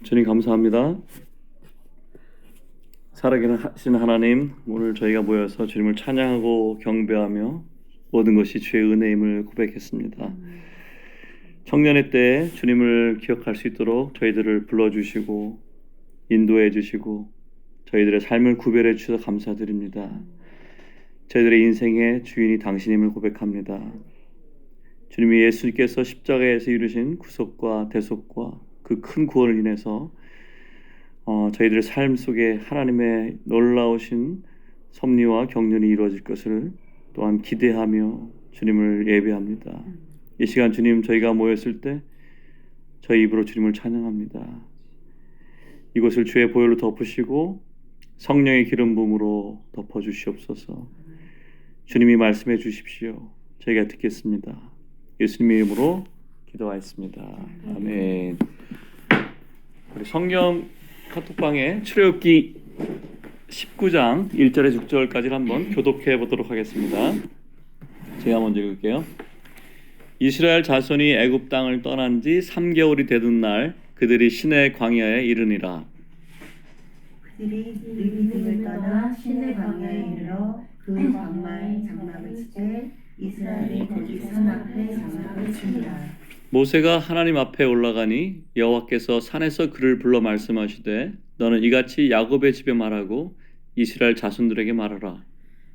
주님 감사합니다. 살아계신 하나님, 오늘 저희가 모여서 주님을 찬양하고 경배하며 모든 것이 주의 은혜임을 고백했습니다. 청년의 때 주님을 기억할 수 있도록 저희들을 불러주시고 인도해 주시고 저희들의 삶을 구별해 주셔서 감사드립니다. 저희들의 인생의 주인이 당신임을 고백합니다. 주님이 예수님께서 십자가에서 이루신 구속과 대속과 그 큰 구원을 인해서 저희들의 삶 속에 하나님의 놀라우신 섭리와 경륜이 이루어질 것을 또한 기대하며 주님을 예배합니다. 이 시간 주님, 저희가 모였을 때 저희 입으로 주님을 찬양합니다. 이곳을 주의 보혈로 덮으시고 성령의 기름 부음으로 덮어주시옵소서. 주님이 말씀해 주십시오. 저희가 듣겠습니다. 예수님의 이름으로 기도하였습니다. 아멘. 우리 성경 카톡방에 출애굽기 19장 1절에 6절까지를 한번 교독해 보도록 하겠습니다. 제가 먼저 읽을게요. 이스라엘 자손이 애굽 땅을 떠난 지 3개월이 되던 날 그들이 시내 광야에 이르니라. 그들이 르비딤을 떠나 시내 광야에 이르러 그 광야에 장막을 치되 이스라엘이 거기 산 앞에 장막을 치니라. 모세가 하나님 앞에 올라가니 여호와께서 산에서 그를 불러 말씀하시되 너는 이같이 야곱의 집에 말하고 이스라엘 자손들에게 말하라.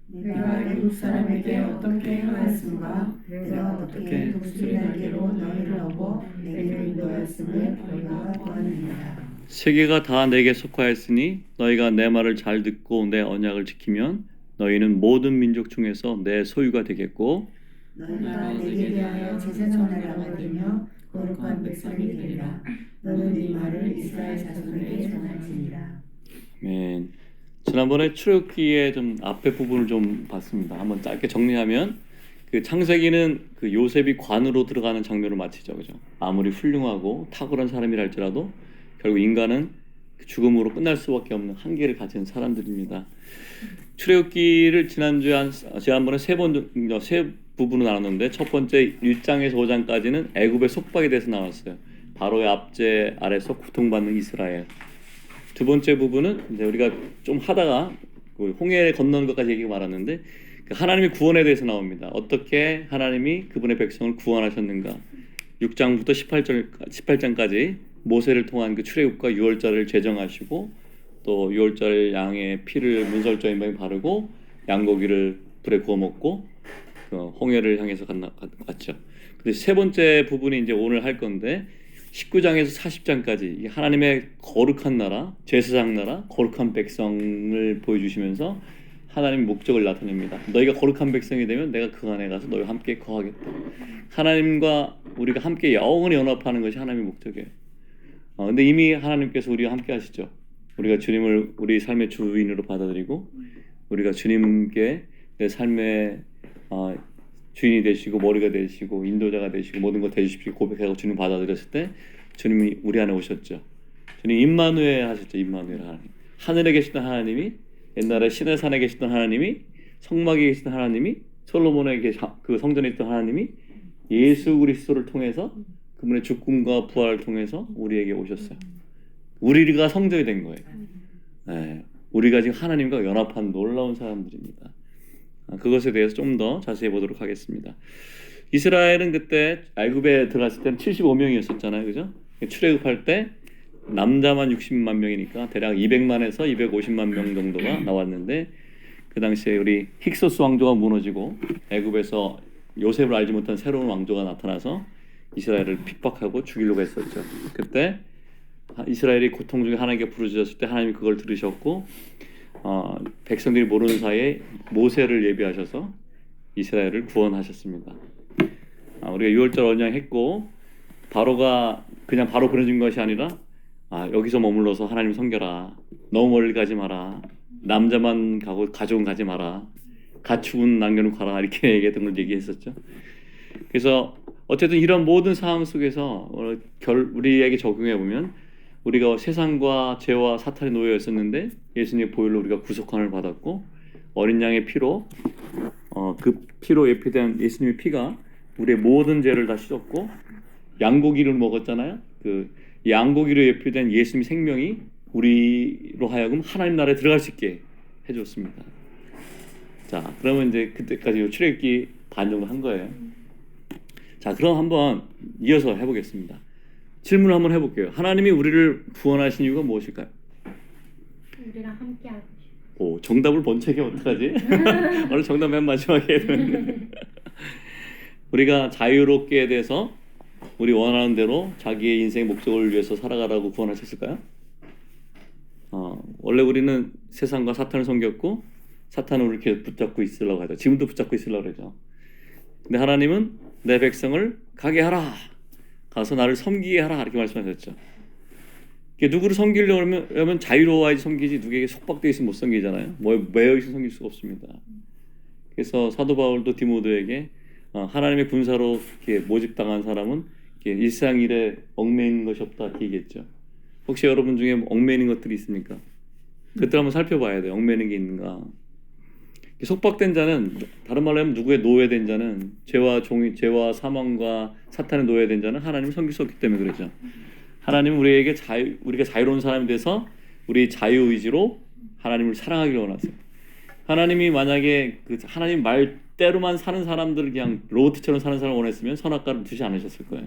내가 애굽 사람에게 어떻게 행하였음과 내가 어떻게 독수리 날개로 너희를 업어 내게로 인도하였음을 너희가 보았느니라. 세계가 다 내게 속하였으니 너희가 내 말을 잘 듣고 내 언약을 지키면 너희는 모든 민족 중에서 내 소유가 되겠고 너희가 내게 대하여 제사장을 만들며 거룩한 백성이 되리라. 너는 이 말을 이스라엘 자손에게 전할지니라. 아멘. 지난번에 출애굽기의 좀 앞에 부분을 좀 봤습니다. 한번 짧게 정리하면 그 창세기는 그 요셉이 관으로 들어가는 장면을 마치죠, 그죠? 아무리 훌륭하고 탁월한 사람이라 할지라도 결국 인간은 죽음으로 끝날 수밖에 없는 한계를 가진 사람들입니다. 출애굽기를 지난번에 세 부분으로 나눴는데 첫 번째 1장에서 5장까지는 애굽의 속박에 대해서 나왔어요. 바로의 압제 아래서 고통받는 이스라엘. 두 번째 부분은 이제 우리가 좀 하다가 홍해를 건너는 것까지 얘기가 많았는데 하나님의 구원에 대해서 나옵니다. 어떻게 하나님이 그분의 백성을 구원하셨는가. 6장부터 18장까지 모세를 통한 그 출애굽과 유월절을 제정하시고 또 유월절 양의 피를 문설주에 바르고 양고기를 불에 구워 먹고 홍해를 향해서 갔죠. 근데 세 번째 부분이 이제 오늘 할 건데 19장에서 40장까지 하나님의 거룩한 나라, 제사장 나라, 거룩한 백성을 보여주시면서 하나님의 목적을 나타냅니다. 너희가 거룩한 백성이 되면 내가 그 안에 가서 너희와 함께 거하겠다. 하나님과 우리가 함께 영원히 연합하는 것이 하나님의 목적이에요. 근데 이미 하나님께서 우리와 함께 하시죠. 우리가 주님을 우리 삶의 주인으로 받아들이고 우리가 주님께 내 삶의 주인이 되시고 머리가 되시고 인도자가 되시고 모든 것 되십시오 고백하고 주님 받아들였을 때 주님이 우리 안에 오셨죠. 주님 임마누엘 하셨죠. 임마누엘 하나님. 하늘에 계시던 하나님이 옛날에 시내산에 계시던 하나님이 성막에 계시던 하나님이 솔로몬의 그 성전에 있던 하나님이 예수 그리스도를 통해서 그분의 죽음과 부활을 통해서 우리에게 오셨어요. 우리가 성전이 된 거예요. 네, 우리가 지금 하나님과 연합한 놀라운 사람들입니다. 그것에 대해서 좀 더 자세히 보도록 하겠습니다. 이스라엘은 그때 애굽에 들어갔을 때는 75명이었었잖아요, 그죠? 출애굽할 때 남자만 60만 명이니까 대략 200만에서 250만 명 정도가 나왔는데 그 당시에 우리 힉소스 왕조가 무너지고 애굽에서 요셉을 알지 못한 새로운 왕조가 나타나서 이스라엘을 핍박하고 죽이려고 했었죠. 그때 이스라엘이 고통 중에 하나님께 부르짖었을 때 하나님이 그걸 들으셨고 백성들이 모르는 사이에 모세를 예비하셔서 이스라엘을 구원하셨습니다. 우리가 6월절 언약했고 바로가 그냥 바로 보내준 것이 아니라 여기서 머물러서 하나님 섬겨라. 너무 멀리 가지 마라. 남자만 가고 가족은 가지 마라. 가축은 남겨놓고 가라. 이렇게 얘기했던 걸 얘기했었죠. 그래서 어쨌든 이런 모든 상황 속에서 우리에게 적용해 보면 우리가 세상과 죄와 사탄의 노예에 있었는데 예수님의 보혈로 우리가 구속함을 받았고 어린 양의 피로 그 피로 예표된 예수님의 피가 우리의 모든 죄를 다 씻었고 양고기를 먹었잖아요. 그 이 양고기로 예표된 예수님의 생명이 우리로 하여금 하나님 나라에 들어갈 수 있게 해줬습니다. 자, 그러면 이제 그때까지 출애굽기 반 정도 한 거예요. 자, 그럼 한번 이어서 해보겠습니다. 질문을 한번 해볼게요. 하나님이 우리를 구원하신 이유가 무엇일까요? 우리랑 함께하고 오, 정답을 번쩍이 어떡하지? 오늘 정답 맨 마지막에 해야 되는데. 우리가 자유롭게 돼서 우리 원하는 대로 자기의 인생의 목적을 위해서 살아가라고 구원하셨을까요? 원래 우리는 세상과 사탄을 섬겼고 사탄은 우리를 계속 붙잡고 있으려고 하죠. 지금도 붙잡고 있으려고 하죠. 근데 하나님은 내 백성을 가게 하라. 가서 나를 섬기게 하라. 이렇게 말씀하셨죠. 누구를 섬기려면 자유로워야지 섬기지 누구에게 속박되어 있으면 못 섬기잖아요. 매여 있으면 섬길 수가 없습니다. 그래서 사도 바울도 디모데에게 하나님의 군사로 이렇게 모집당한 사람은 이렇게 일상 일에 얽매이는 것이 없다 이렇게 얘기했죠. 혹시 여러분 중에 얽매이는 것들이 있습니까? 그때 한번 살펴봐야 돼요. 얽매이는 게 있는가. 속박된 자는 다른 말로 하면 누구의 노예된 자는 죄와 사망과 사탄의 노예된 자는 하나님을 섬길 수 없기 때문에 그러죠. 하나님은 우리에게 우리가 자유로운 사람이 돼서 우리 자유의지로 하나님을 사랑하기를 원하세요. 하나님이 만약에 그 하나님 말대로만 사는 사람들을 그냥 로봇처럼 사는 사람을 원했으면 선악과를 두지 않으셨을 거예요.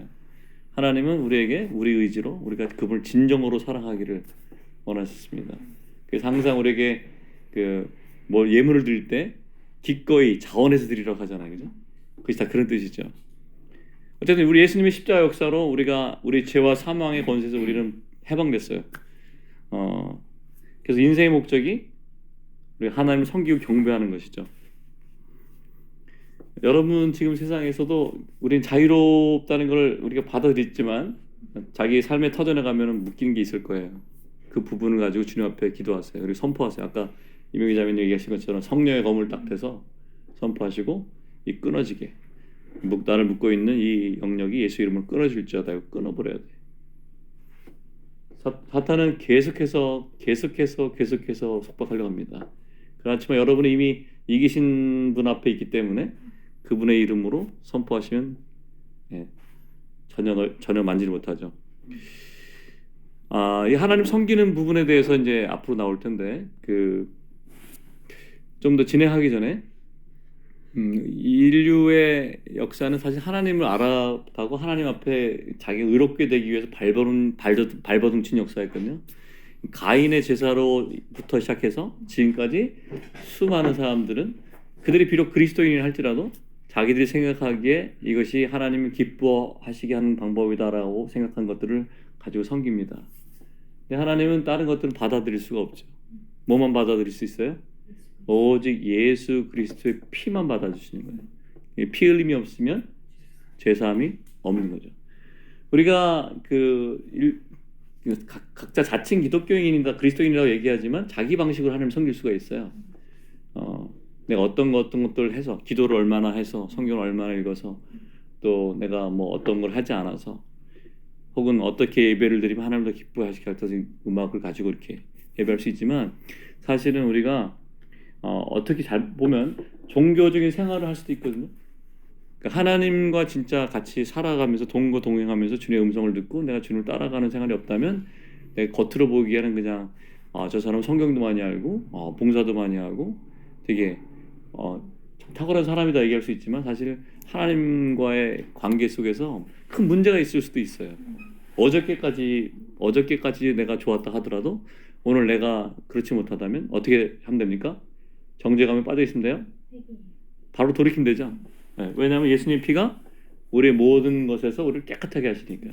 하나님은 우리에게 우리 의지로 우리가 그분을 진정으로 사랑하기를 원하셨습니다. 그래서 항상 우리에게 예물을 드릴 때 기꺼이 자원해서 드리라고 하잖아요, 그죠? 그것이 다 그런 뜻이죠. 어쨌든 우리 예수님의 십자가 역사로 우리가 우리 죄와 사망의 권세에서 우리는 해방됐어요. 그래서 인생의 목적이 우리 하나님을 섬기고 경배하는 것이죠. 여러분 지금 세상에서도 우리는 자유롭다는 걸 우리가 받아들였지만 자기 삶의 터전에 가면은 묶이는 게 있을 거예요. 그 부분을 가지고 주님 앞에 기도하세요. 그리고 선포하세요. 아까 이명희 자매님 얘기하신 것처럼 성령의 검을 딱 대서 선포하시고 이 끊어지게 나를 묶고 있는 이 영역이 예수 이름으로 끊어질지어다. 이거 끊어버려야 돼. 사탄은 계속해서 속박하려고 합니다. 그렇지만 여러분이 이미 이기신 분 앞에 있기 때문에 그분의 이름으로 선포하시면 전혀 만지지 못하죠. 이 하나님 섬기는 부분에 대해서 이제 앞으로 나올 텐데 좀 더 진행하기 전에 인류의 역사는 사실 하나님을 알아가고 하나님 앞에 자기 의롭게 되기 위해서 발버둥친 역사였거든요. 가인의 제사로부터 시작해서 지금까지 수많은 사람들은 그들이 비록 그리스도인이라 할지라도 자기들이 생각하기에 이것이 하나님을 기뻐하시게 하는 방법이다라고 생각한 것들을 가지고 섬깁니다. 근데 하나님은 다른 것들은 받아들일 수가 없죠. 뭐만 받아들일 수 있어요? 오직 예수 그리스도의 피만 받아주시는 거예요. 피 흘림이 없으면 죄사함이 없는 거죠. 우리가 각자 자칭 기독교인이다 그리스도인이라고 얘기하지만 자기 방식으로 하나님을 섬길 수가 있어요. 내가 어떤 것들을 해서 기도를 얼마나 해서 성경을 얼마나 읽어서 또 내가 뭐 어떤 걸 하지 않아서 혹은 어떻게 예배를 드리면 하나님도 기뻐하시게 할 것을 음악을 가지고 이렇게 예배할 수 있지만 사실은 우리가 어떻게 잘 보면 종교적인 생활을 할 수도 있거든요. 그러니까 하나님과 진짜 같이 살아가면서 동행하면서 주님의 음성을 듣고 내가 주님을 따라가는 생활이 없다면 내가 겉으로 보기에는 그냥 저 사람 성경도 많이 알고 봉사도 많이 하고 되게 탁월한 사람이다 얘기할 수 있지만 사실 하나님과의 관계 속에서 큰 문제가 있을 수도 있어요. 어저께까지 내가 좋았다 하더라도 오늘 내가 그렇지 못하다면 어떻게 하면 됩니까? 정죄감에 빠져 있으면 돼요? 바로 돌이키면 되죠. 네, 왜냐하면 예수님의 피가 우리의 모든 것에서 우리를 깨끗하게 하시니까.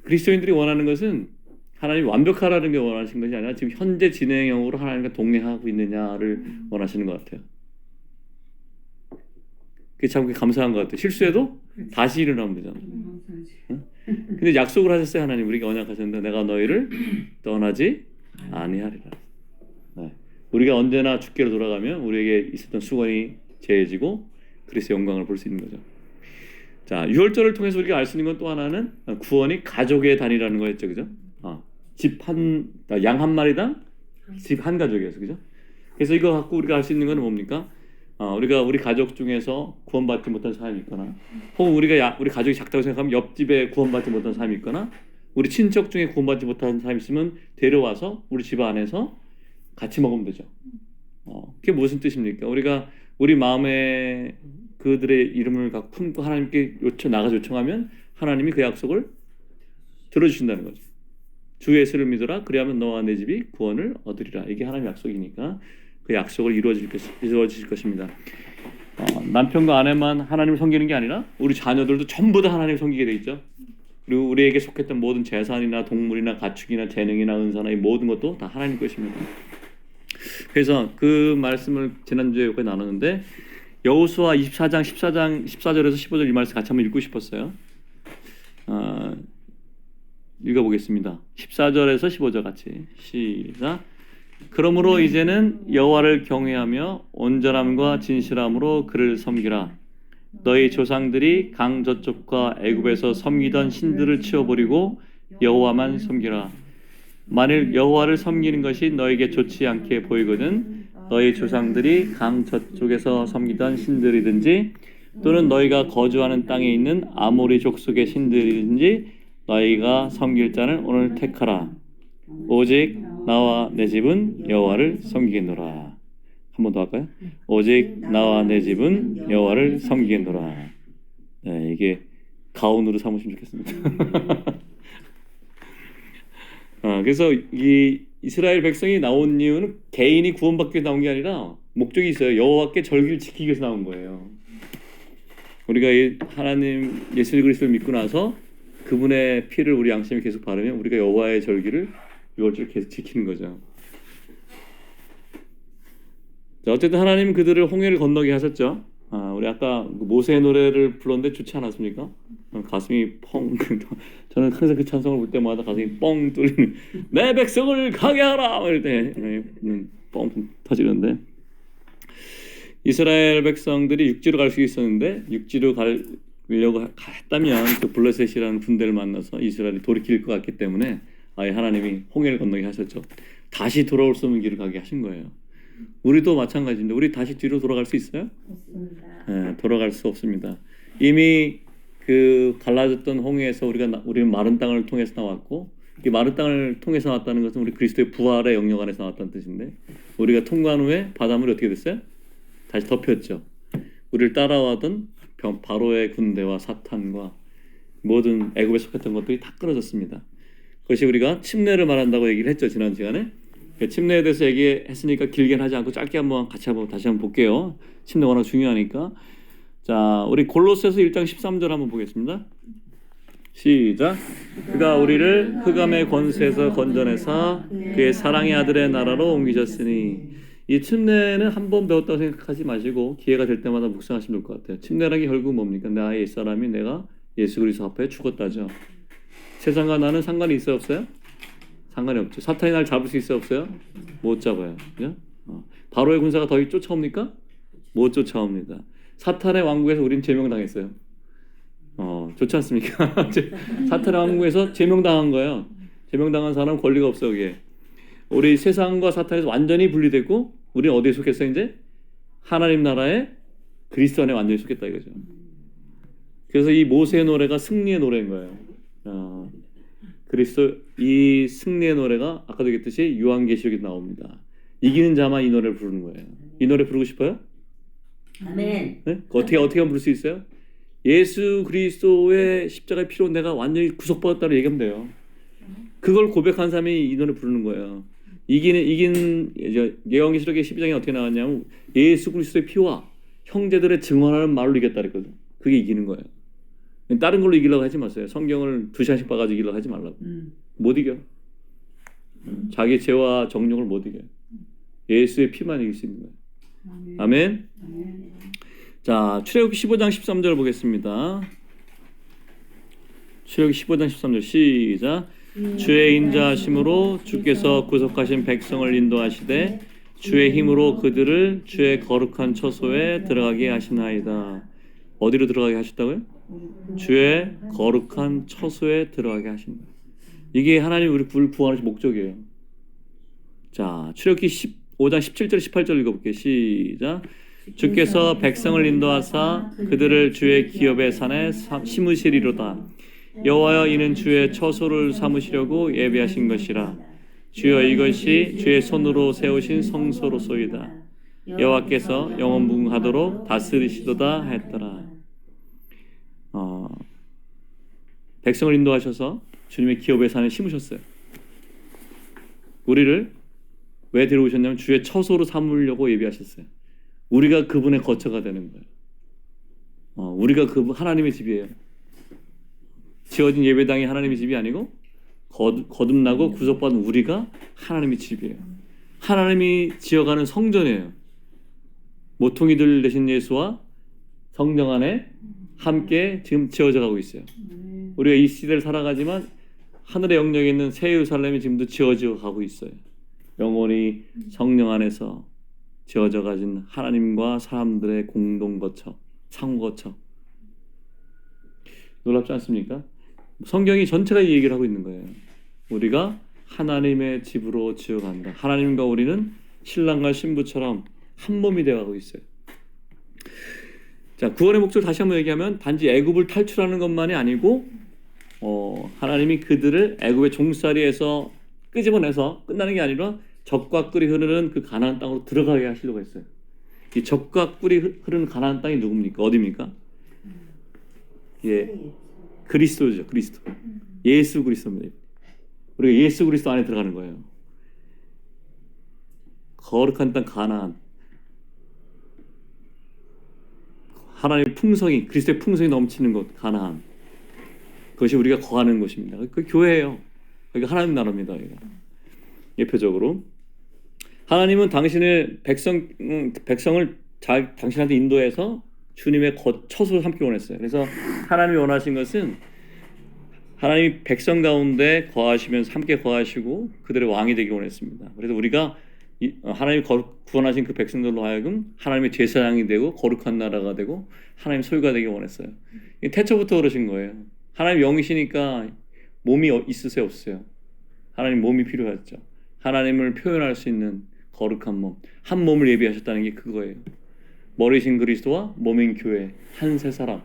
그리스도인들이 원하는 것은 하나님이 완벽하라는 게 원하시는 것이 아니라 지금 현재 진행형으로 하나님과 동행하고 있느냐를 원하시는 것 같아요. 그게 참 감사한 것 같아요. 실수해도 다시 일어나면 되잖아요. 응? 근데 약속을 하셨어요. 하나님 우리가 언약하셨는데 내가 너희를 떠나지 아니하리라. 네. 우리가 언제나 주께로 돌아가면 우리에게 있었던 수건이 제해지고 그리스도의 영광을 볼 수 있는 거죠. 자, 유월절을 통해서 우리가 알 수 있는 건 또 하나는 구원이 가족의 단위라는 거였죠, 그죠? 양 한 마리당 집 한 가족이었어, 그죠? 그래서 이거 갖고 우리가 알 수 있는 건 뭡니까? 우리가 우리 가족 중에서 구원받지 못한 사람이 있거나, 혹은 우리 가족이 작다고 생각하면 옆집에 구원받지 못한 사람이 있거나, 우리 친척 중에 구원받지 못한 사람이 있으면 데려와서 우리 집 안에서 같이 먹으면 되죠. 그게 무슨 뜻입니까? 우리가 우리 마음에 그들의 이름을 갖고 품고 하나님께 나가서 요청하면 하나님이 그 약속을 들어주신다는 거죠. 주 예수를 믿어라. 그리하면 너와 내 집이 구원을 얻으리라. 이게 하나님의 약속이니까 그 약속을 이루어질 것입니다. 남편과 아내만 하나님을 섬기는 게 아니라 우리 자녀들도 전부 다 하나님을 섬기게 돼 있죠. 그리고 우리에게 속했던 모든 재산이나 동물이나 가축이나 재능이나 은사나 이 모든 것도 다 하나님 것입니다. 그래서 그 말씀을 지난주에 여기까지 나눴는데 여호수아 24장 14절에서 15절 이 말씀 같이 한번 읽고 싶었어요. 읽어보겠습니다. 14절에서 15절 같이 시작. 그러므로 이제는 여호와를 경외하며 온전함과 진실함으로 그를 섬기라. 너희 조상들이 강 저쪽과 애굽에서 섬기던 신들을 치워버리고 여호와만 섬기라. 만일 여호와를 섬기는 것이 너에게 좋지 않게 보이거든 너희 조상들이 강 저쪽에서 섬기던 신들이든지 또는 너희가 거주하는 땅에 있는 아모리 족속의 신들이든지 너희가 섬길 자는 오늘 택하라. 오직 나와 내 집은 여호와를 섬기겠노라. 한 번 더 할까요? 오직 나와 내 집은 여호와를 섬기겠노라. 네, 이게 가온으로 삼으시면 좋겠습니다. 그래서 이 이스라엘 백성이 나온 이유는 개인이 구원받기 위해서 나온 게 아니라 목적이 있어요. 여호와께 절기를 지키기 위해서 나온 거예요. 우리가 하나님 예수 그리스도를 믿고 나서 그분의 피를 우리 양심에 계속 바르면 우리가 여호와의 절기를 6월절 계속 지키는 거죠. 자, 어쨌든 하나님은 그들을 홍해를 건너게 하셨죠. 우리 아까 모세의 노래를 불렀는데 좋지 않았습니까? 가슴이 펑. 저는 항상 그 찬송을 볼 때마다 가슴이 뻥 뚫리는 내 백성을 가게 하라 이럴 때 뻥 터지는데 이스라엘 백성들이 육지로 갈 수 있었는데 육지로 가려고 했다면 그 블레셋이라는 군대를 만나서 이스라엘이 돌이킬 것 같기 때문에 아예 하나님이 홍해를 건너게 하셨죠. 다시 돌아올 수 없는 길을 가게 하신 거예요. 우리도 마찬가지인데 우리 다시 뒤로 돌아갈 수 있어요? 없습니다. 네, 돌아갈 수 없습니다. 이미 그 갈라졌던 홍해에서 우리는 마른 땅을 통해서 나왔고 이 마른 땅을 통해서 나왔다는 것은 우리 그리스도의 부활의 영역 안에서 나왔다는 뜻인데 우리가 통과한 후에 바닷물이 어떻게 됐어요? 다시 덮였죠. 우리를 따라와던 바로의 군대와 사탄과 모든 애굽에 속했던 것들이 다 끊어졌습니다. 그것이 우리가 침례를 말한다고 얘기를 했죠. 지난 시간에. 침례에 대해서 얘기했으니까 길게는 하지 않고 짧게 다시 한번 볼게요. 침례 워낙 중요하니까. 자, 우리 골로새서 1장 13절 한번 보겠습니다. 시작. 그가 우리를 흑암의 권세에서 건져내사 그의 사랑의 아들의 나라로 옮기셨으니. 이 침례는 한 번 배웠다고 생각하지 마시고 기회가 될 때마다 묵상하시면 될 것 같아요. 침례라는 게 결국 뭡니까? 나의 옛사람이 내가 예수 그리스도 앞에 죽었다죠. 세상과 나는 상관이 있어요, 없어요? 상관이 없죠. 사탄이 날 잡을 수 있어요, 없어요? 못 잡아요. 그죠? 바로의 군사가 더 쫓아옵니까? 못 쫓아옵니다. 사탄의 왕국에서 우린 제명당했어요. 좋지 않습니까? 사탄의 왕국에서 제명당한 거예요. 제명당한 사람은 권리가 없어 여기에. 우리 세상과 사탄에서 완전히 분리됐고 우리는 어디에 속했어요 이제? 하나님 나라의 그리스도 안에 완전히 속했다 이거죠. 그래서 이 모세의 노래가 승리의 노래인 거예요. 그리스도 이 승리의 노래가 아까도 얘기했듯이 요한계시록에 나옵니다. 이기는 자만 이 노래를 부르는 거예요. 이 노래 부르고 싶어요? 아멘. 네? 어떻게 하면 부를 수 있어요? 예수 그리스도의 십자가의 피로 내가 완전히 구속받았다고 얘기하면 돼요. 그걸 고백한 사람이 이 노래 부르는 거예요. 이긴 요한계시록의 12장에 어떻게 나왔냐면 예수 그리스도의 피와 형제들의 증언하는 말로 이겼다 그랬거든. 그게 이기는 거예요. 다른 걸로 이기려고 하지 마세요. 성경을 2시간씩 봐가지고 이기려고 하지 말라고. 못 이겨. 자기 죄와 정욕을 못 이겨요. 예수의 피만 이길 수 있는 거예요. 아멘. 자, 출애굽기 15장 13절 보겠습니다. 출애굽기 15장 13절 시작. 주의 인자하심으로 주께서 구속하신 백성을 인도하시되 주의 힘으로 그들을 주의 거룩한 처소에 들어가게 하시나이다. 어디로 들어가게 하셨다고요? 주의 거룩한 처소에 들어가게 하신다. 이게 하나님 우리 구원하신 목적이에요. 자, 출애굽기 15장 17절 18절 읽어볼게요. 시작. 주께서 백성을 인도하사 그들을 주의 기업의 산에 심으시리로다. 여호와여 이는 주의 처소를 삼으시려고 예비하신 것이라. 주여 이것이 주의 손으로 세우신 성소로소이다. 여호와께서 영원무궁하도록 다스리시도다 했더라. 백성을 인도하셔서 주님의 기업의 산에 심으셨어요. 우리를 왜 데려오셨냐면 주의 처소로 삼으려고 예비하셨어요. 우리가 그분의 거처가 되는 거예요. 우리가 그분 하나님의 집이에요. 지어진 예배당이 하나님의 집이 아니고 거듭나고 구속받은 우리가 하나님의 집이에요. 하나님이 지어가는 성전이에요. 모퉁이들 되신 예수와 성령 안에 함께 지금 지어져 가고 있어요. 우리가 이 시대를 살아가지만 하늘의 영역에 있는 새 예루살렘이 지금도 지어져 가고 있어요. 영원히 성령 안에서 지어져 가진 하나님과 사람들의 공동 거처, 상호 거처. 놀랍지 않습니까? 성경이 전체가 이 얘기를 하고 있는 거예요. 우리가 하나님의 집으로 지어간다. 하나님과 우리는 신랑과 신부처럼 한 몸이 되어가고 있어요. 자, 구원의 목적을 다시 한번 얘기하면 단지 애굽을 탈출하는 것만이 아니고 하나님이 그들을 애굽의 종살이에서 끄집어내서 끝나는 게 아니라 적과 꿀이 흐르는 그 가나안 땅으로 들어가게 하시려고 했어요. 이 적과 꿀이 흐르는 가나안 땅이 누굽니까? 어디입니까? 예, 그리스도죠. 그리스도. 예수 그리스도입니다. 우리가 예수 그리스도 안에 들어가는 거예요. 거룩한 땅 가나안. 하나님의 풍성이, 그리스도의 풍성이 넘치는 곳 가나안. 그것이 우리가 거하는 곳입니다. 그 교회예요. 그게 하나님 나라입니다. 예표적으로 하나님은 당신의 백성을 당신한테 인도해서 주님의 처소를 함께 원했어요. 그래서 하나님이 원하신 것은 하나님이 백성 가운데 거하시면서 함께 거하시고 그들의 왕이 되기 원했습니다. 그래서 우리가 하나님이 구원하신 그 백성들로 하여금 하나님의 제사장이 되고 거룩한 나라가 되고 하나님 소유가 되기 원했어요. 태초부터 그러신 거예요. 하나님 영이시니까 몸이 있으세요, 없으세요? 하나님 몸이 필요하죠. 하나님을 표현할 수 있는 거룩한 몸, 한 몸을 예비하셨다는 게 그거예요. 머리신 그리스도와 몸인 교회, 한 세 사람.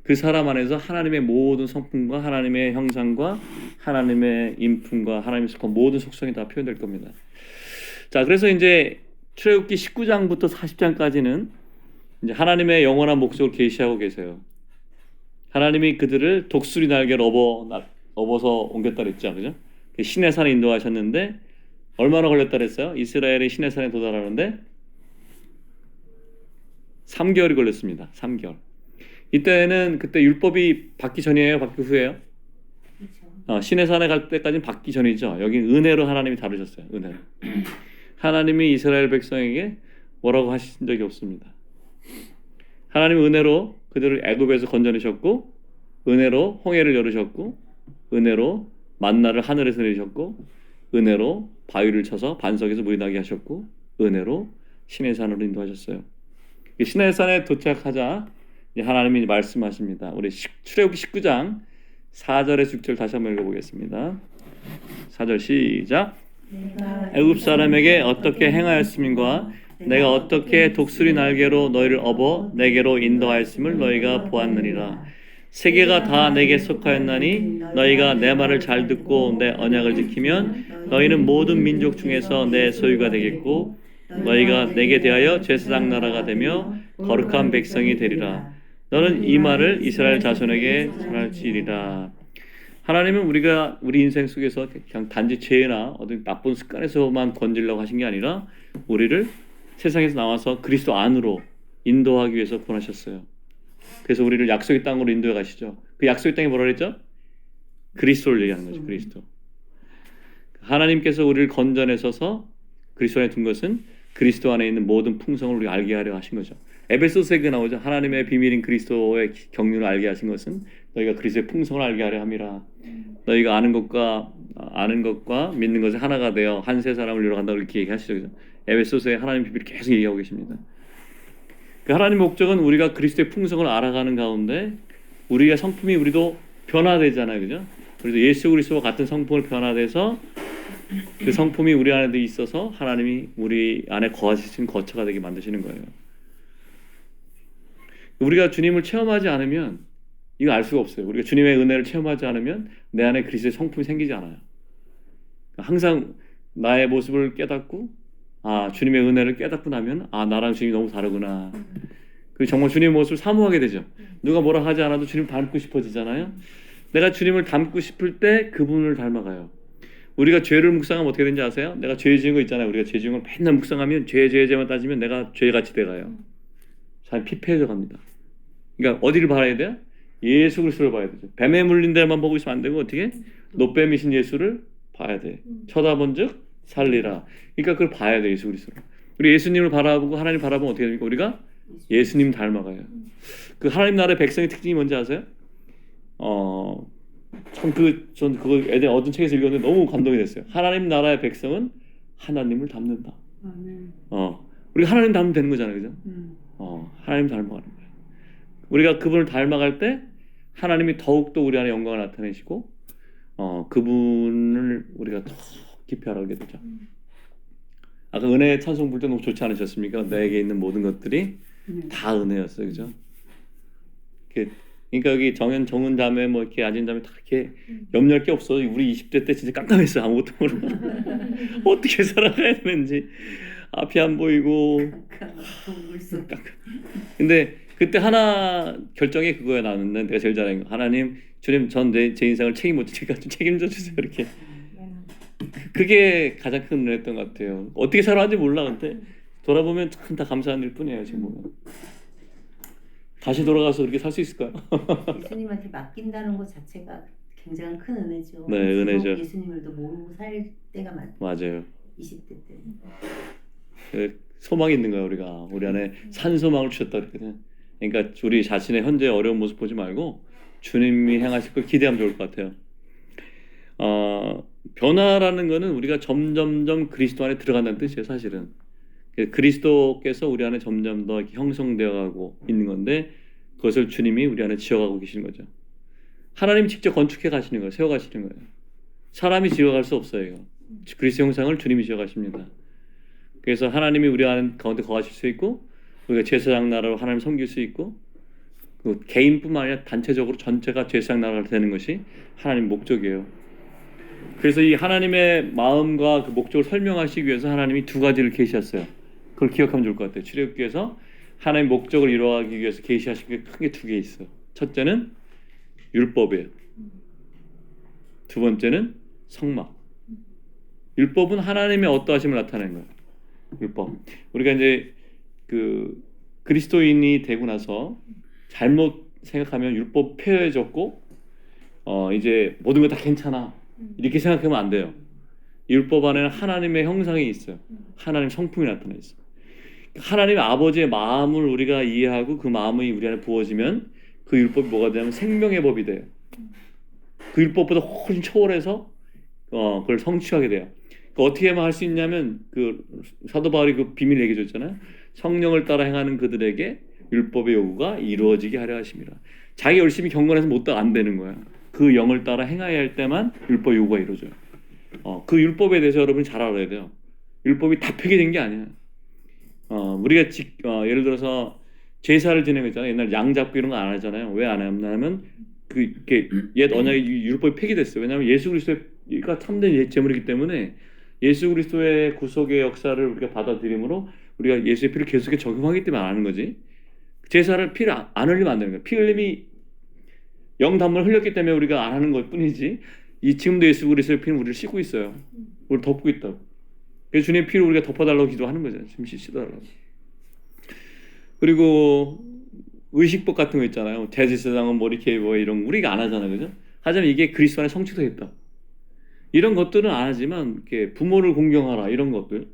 그 사람 안에서 하나님의 모든 성품과 하나님의 형상과 하나님의 인품과 하나님의 속한 모든 속성이 다 표현될 겁니다. 자, 그래서 이제 출애굽기 19장부터 40장까지는 이제 하나님의 영원한 목적을 계시하고 계세요. 하나님이 그들을 독수리 날개로 업어서 옮겼다 그랬죠, 그죠? 시내 산에 인도하셨는데 얼마나 걸렸다 그랬어요? 이스라엘이 시내 산에 도달하는데 3개월이 걸렸습니다. 3개월. 이때는 그때 율법이 받기 전이에요, 받기 후예요? 시내 산에 갈 때까지는 받기 전이죠. 여기 은혜로 하나님이 다루셨어요. 은혜로. 하나님이 이스라엘 백성에게 뭐라고 하신 적이 없습니다. 하나님은 은혜로 그들을 애굽에서 건져내셨고, 은혜로 홍해를 열으셨고, 은혜로 만나를 하늘에서 내리셨고, 은혜로 바위를 쳐서 반석에서 물이 나게 하셨고, 은혜로 시내 산으로 인도하셨어요. 시내 산에 도착하자 하나님이 말씀하십니다. 우리 출애굽기 19장 4절에서 6절 다시 한번 읽어보겠습니다. 4절 시작. 애굽 사람에게 어떻게 행하였음인과 내가 어떻게 독수리 날개로 너희를 업어 내게로 인도하였음을 너희가 보았느니라. 세계가 다 내게 속하였나니 너희가 내 말을 잘 듣고 내 언약을 지키면 너희는 모든 민족 중에서 내 소유가 되겠고 너희가 내게 대하여 제사장 나라가 되며 거룩한 백성이 되리라. 너는 이 말을 이스라엘 자손에게 전할지리라. 하나님은 우리 인생 속에서 그냥 단지 죄나 어떤 나쁜 습관에서만 건지려고 하신 게 아니라 우리를 세상에서 나와서 그리스도 안으로 인도하기 위해서 구원하셨어요. 그래서 우리를 약속의 땅으로 인도해 가시죠. 그 약속의 땅이 뭐라 그랬죠? 그리스도를 얘기하는 거죠. 그리스도. 하나님께서 우리를 건져내셔서 그리스도 안에 둔 것은 그리스도 안에 있는 모든 풍성을 우리가 알게 하려 하신 거죠. 에베소서에 나오죠. 하나님의 비밀인 그리스도의 경륜을 알게 하신 것은 너희가 그리스도의 풍성을 알게 하려 함이라. 너희가 아는 것과 믿는 것이 하나가 되어 한 세 사람을 이루어간다고 이렇게 얘기하시죠. 에베소서에 하나님의 비밀을 계속 얘기하고 계십니다. 그 하나님의 목적은 우리가 그리스도의 풍성을 알아가는 가운데 우리가 성품이 우리도 변화되잖아요, 그죠? 우리도 예수 그리스도와 같은 성품을 변화돼서 그 성품이 우리 안에도 있어서 하나님이 우리 안에 거하시는 거처가 되게 만드시는 거예요. 우리가 주님을 체험하지 않으면 이거 알 수가 없어요. 우리가 주님의 은혜를 체험하지 않으면 내 안에 그리스도의 성품이 생기지 않아요. 항상 나의 모습을 깨닫고 주님의 은혜를 깨닫고 나면 나랑 주님이 너무 다르구나. 그리고 정말 주님의 모습을 사모하게 되죠. 누가 뭐라 하지 않아도 주님 닮고 싶어지잖아요. 내가 주님을 닮고 싶을 때 그분을 닮아가요. 우리가 죄를 묵상하면 어떻게 되는지 아세요? 내가 죄 지은 거 있잖아요. 우리가 죄 지은 걸 맨날 묵상하면 죄만 따지면 내가 죄같이 돼가요. 잘 피폐해져 갑니다. 그러니까 어디를 봐야 돼요? 예수 그리스도를 봐야 되죠. 뱀에 물린 데만 보고 있으면 안 되고 어떻게? 노뱀이신 예수를 봐야 돼. 쳐다본즉 살리라. 그러니까 그걸 봐야 돼. 예수 그리스도를. 우리 예수님을 바라보고 하나님 바라보면 어떻게 됩니까? 우리가 예수님 닮아가요. 그 하나님 나라의 백성의 특징이 뭔지 아세요? 전 그거 애들 얻은 책에서 읽었는데 너무 감동이 됐어요. 하나님 나라의 백성은 하나님을 닮는다. 우리가 하나님 닮으면 되는 거잖아요, 그죠? 하나님 닮아가는 거예요. 우리가 그분을 닮아갈 때 하나님이 더욱더 우리 안에 영광을 나타내시고 그분을 우리가 더 깊이 알아가게 되죠. 아까 은혜 찬송 부를 때 너무 좋지 않으셨습니까? 내게 있는 모든 것들이 다 은혜였어요, 그죠? 그러니까 여기 정은 자매 뭐 이렇게 아진 자매 다 이렇게 염려할 게 없어. 우리 20대 때 진짜 깜깜했어. 아무것도 모르고 어떻게 살아가야 되는지 앞이 안 보이고. 근데 그때 하나 결정이 그거야. 나는 내가 제일 잘한 거. 하나님, 주님, 전 제 인생을 책임져 주세요. 이렇게. 그게 가장 큰 은혜였던 것 같아요. 어떻게 살아왔는지 몰라. 근데 돌아보면 참 다 감사한 일 뿐이에요. 지금 보면. 다시 돌아가서 그렇게 살 수 있을까요? 예수님한테 맡긴다는 것 자체가 굉장히 큰 은혜죠. 네, 은혜죠. 예수님을 더 모르고 살 때가 많아요. 맞아요. 20대 때. 소망이 있는 거예요. 우리가 우리 안에 산 소망을 주셨다 그랬거든요. 그러니까 우리 자신의 현재 어려운 모습 보지 말고 주님이 행하실 걸 기대하면 좋을 것 같아요. 변화라는 거는 우리가 점점점 그리스도 안에 들어간다는 뜻이에요. 사실은 그리스도께서 우리 안에 점점 더 형성되어가고 있는 건데 그것을 주님이 우리 안에 지어가고 계시는 거죠. 하나님이 직접 건축해 가시는 거예요. 세워가시는 거예요. 사람이 지어갈 수 없어요. 이거. 그리스도 형상을 주님이 지어가십니다. 그래서 하나님이 우리 안에 가운데 거하실 수 있고 우리가 제사장 나라로 하나님 섬길 수 있고 그 개인뿐만 아니라 단체적으로 전체가 제사장 나라가 되는 것이 하나님 목적이에요. 그래서 이 하나님의 마음과 그 목적을 설명하시기 위해서 하나님이 두 가지를 계시했어요. 그걸 기억하면 좋을 것 같아요. 출애굽기에서 하나님의 목적을 이루어가기 위해서 계시하신 게 크게 두 개 있어요. 첫째는 율법이에요. 두 번째는 성막. 율법은 하나님의 어떠하심을 나타내는 거예요. 율법. 우리가 이제 그 그리스도인이 되고 나서 잘못 생각하면 율법 폐해졌고 이제 모든 거 다 괜찮아 이렇게 생각하면 안 돼요. 율법 안에는 하나님의 형상이 있어요. 하나님 성품이 나타나 있어요. 하나님의 아버지의 마음을 우리가 이해하고 그 마음이 우리 안에 부어지면 그 율법이 뭐가 되냐면 생명의 법이 돼요. 그 율법보다 훨씬 초월해서 그걸 성취하게 돼요. 그러니까 어떻게만 할 수 있냐면 그 사도 바울이 그 비밀 얘기해 줬잖아요. 성령을 따라 행하는 그들에게 율법의 요구가 이루어지게 하려 하십니다. 자기 열심히 경건해서 못다 안 되는 거야. 그 영을 따라 행해야 할 때만 율법 요구가 이루어져요. 그 율법에 대해서 여러분이 잘 알아야 돼요. 율법이 다 폐기된 게 아니야. 우리가 예를 들어서 제사를 지내는 거 있잖아요. 옛날 양 잡고 이런 거 안 하잖아요. 왜 안 하냐면 그게 옛 언약의 율법이 폐기됐어요. 왜냐하면 예수 그리스도가 참된 제물이기 때문에 예수 그리스도의 구속의 역사를 우리가 받아들임으로 우리가 예수의 피를 계속해 적용하기 때문에 안 하는 거지. 제사를 피를 안 흘리면 안 되는 거야. 피 흘림이 영단물을 흘렸기 때문에 우리가 안 하는 것 뿐이지. 지금도 예수 그리스도의 피는 우리를 씻고 있어요. 우리를 덮고 있다고. 그래서 주님의 피를 우리가 덮어달라고 기도하는 거잖아요. 잠시 씻어달라고. 그리고 의식법 같은 거 있잖아요. 대제사장은 뭐 이렇게 뭐 이런 거 우리가 안 하잖아요, 그죠? 하지만 이게 그리스도 안에 성취되어 있다. 이런 것들은 안 하지만 이렇게 부모를 공경하라 이런 것들,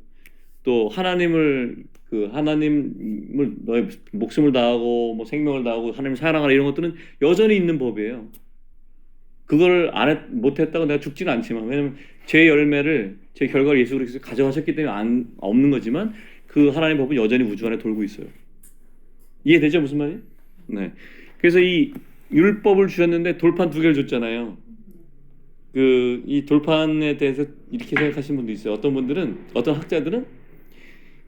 또 하나님을 너의 목숨을 다하고 뭐 생명을 다하고 하나님을 사랑하라 이런 것들은 여전히 있는 법이에요. 그걸 못했다고 내가 죽지는 않지만 왜냐면 제 열매를 제 결과를 예수 그리스도께서 가져가셨기 때문에 없는 거지만 그 하나님 법은 여전히 우주 안에 돌고 있어요. 이해되죠 무슨 말이에요? 네. 그래서 이 율법을 주셨는데 돌판 두 개를 줬잖아요. 이 돌판에 대해서 이렇게 생각하시는 분도 있어요. 어떤 학자들은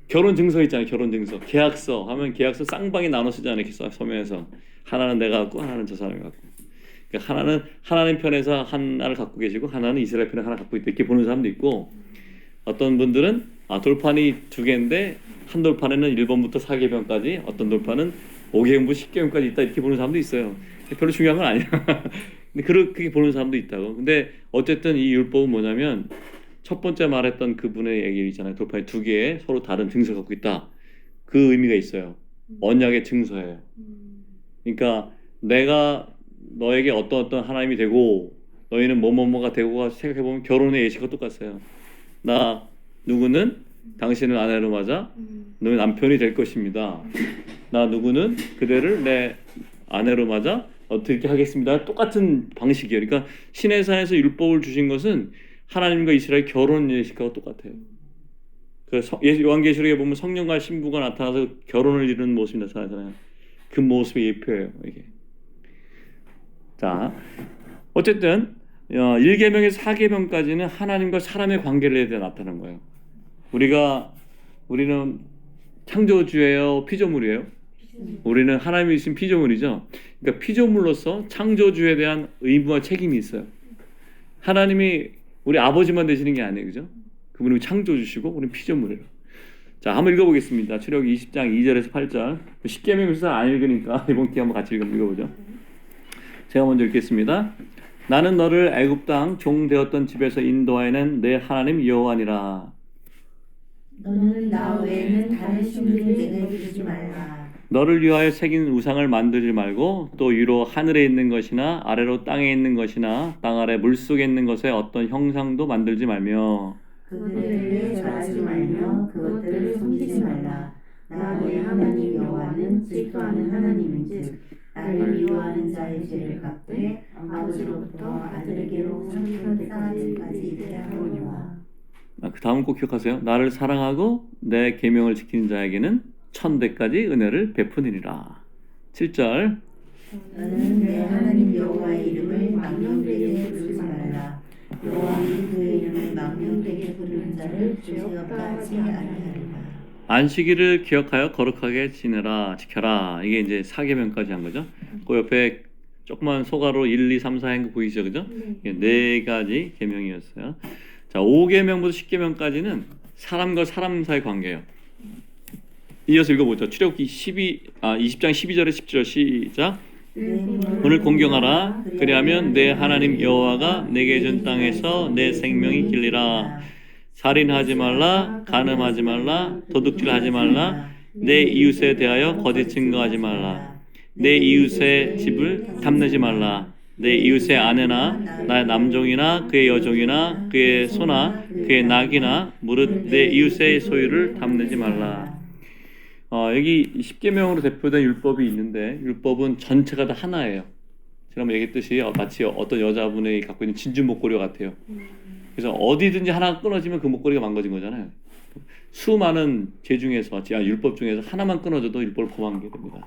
결혼 증서 있잖아요. 결혼 증서, 계약서 하면 계약서 쌍방이 나눠 쓰잖아요. 이렇게 서면에서 하나는 내가 갖고 하나는 저 사람이 갖고. 그러니까 하나는 하나님 편에서 하나를 갖고 계시고 하나는 이스라엘 편에 하나 갖고 있다 이렇게 보는 사람도 있고 어떤 분들은 돌판이 두 개인데 한 돌판에는 1번부터 4계명까지 어떤 돌판은 5계명부터 10계명까지 있다 이렇게 보는 사람도 있어요. 별로 중요한 건 아니야. 근데 그렇게 보는 사람도 있다고. 근데 어쨌든 이 율법은 뭐냐면 첫 번째 말했던 그분의 얘기 있잖아요. 돌판이 두 개의 서로 다른 증서를 갖고 있다. 그 의미가 있어요. 언약의 증서예요. 그러니까 내가 너에게 어떤 하나님이 되고 너희는 뭐뭐뭐가 되고가 생각해보면 결혼의 예시가 똑같아요. 나 누구는 당신을 아내로 맞아 너희 남편이 될 것입니다. 나 누구는 그대를 내 아내로 맞아 어떻게 하겠습니다. 똑같은 방식이에요. 그러니까 시내산에서 율법을 주신 것은 하나님과 이스라엘 결혼 예식하고 똑같아요. 그래서 요한계시록에 보면 성령과 신부가 나타나서 결혼을 이루는 모습이 나타나잖아요. 그 모습의 예표예요. 이게. 자, 어쨌든 1계명에서 4계명까지는 하나님과 사람의 관계를 해야 나타나는 거예요. 우리는 창조주예요, 피조물이에요? 우리는 하나님이 주신 피조물이죠. 그러니까 피조물로서 창조주에 대한 의무와 책임이 있어요. 하나님이 우리 아버지만 되시는 게 아니에요, 그죠? 그분이 창조주시고 우리는 피조물이에요. 자, 한번 읽어보겠습니다. 출애굽기 20장 2절에서 8절. 10계명을 잘 안 읽으니까 이번 기회 한번 같이 읽어보죠. 제가 먼저 읽겠습니다. 나는 너를 애굽 땅 종 되었던 집에서 인도하여낸 내 하나님 여호와니라. 너는 나 외에는 다른 신들을 내게 주지 말라. 너를 위하여 새긴 우상을 만들지 말고 또 위로 하늘에 있는 것이나 아래로 땅에 있는 것이나 땅 아래 물속에 있는 것에 어떤 형상도 만들지 말며 그들을 절하지 말며 그것들을 섬기지 말라. 나 내 하나님 여호와는 질투하는 하나님인즉 나를 미워하는 자의 죄를 갚되 아버지로부터 아들에게로 상속까지 이르게 하노라. 그 다음 꼭 기억하세요. 나를 사랑하고 내 계명을 지키는 자에게는 천대까지 은혜를 베푸니라. 7절. 너는 내 하나님 여호와의 이름을 망령되게 부르지 말라. 여호와는 그의 이름을 망령되게 부르는 자를 죄없다 하지 아니하리라. 안식일을 기억하여 거룩하게 지내라, 지켜라. 이게 이제 4계명까지 한 거죠. 그 옆에 조그만 소가로 1, 2, 3, 4행 보이시죠, 그죠? 이게 4가지 계명이었어요. 자, 5계명부터 10계명까지는 사람과 사람 사이의 관계예요. 이어서 읽어보죠. 출애굽기 20장 12절에 10절 시작. 오늘 공경하라. 그리하면 내 하나님 여호와가 내게 준 땅에서 내 생명이 길리라. 살인하지 말라, 간음하지 말라, 도둑질하지 말라, 내 이웃에 대하여 거짓 증거하지 말라, 내 이웃의 집을 탐내지 말라, 내 이웃의 아내나 나의 남종이나 그의 여종이나 그의 소나 그의 낙이나 무릇 내 이웃의 소유를 탐내지 말라. 여기 10계명으로 대표된 율법이 있는데 율법은 전체가 다 하나예요. 지난번에 얘기했듯이 마치 어떤 여자분이 갖고 있는 진주 목걸이 같아요. 그래서 어디든지 하나가 끊어지면 그 목걸이가 망가진 거잖아요. 수많은 죄 중에서, 율법 중에서 하나만 끊어져도 율법을 범한 게 됩니다.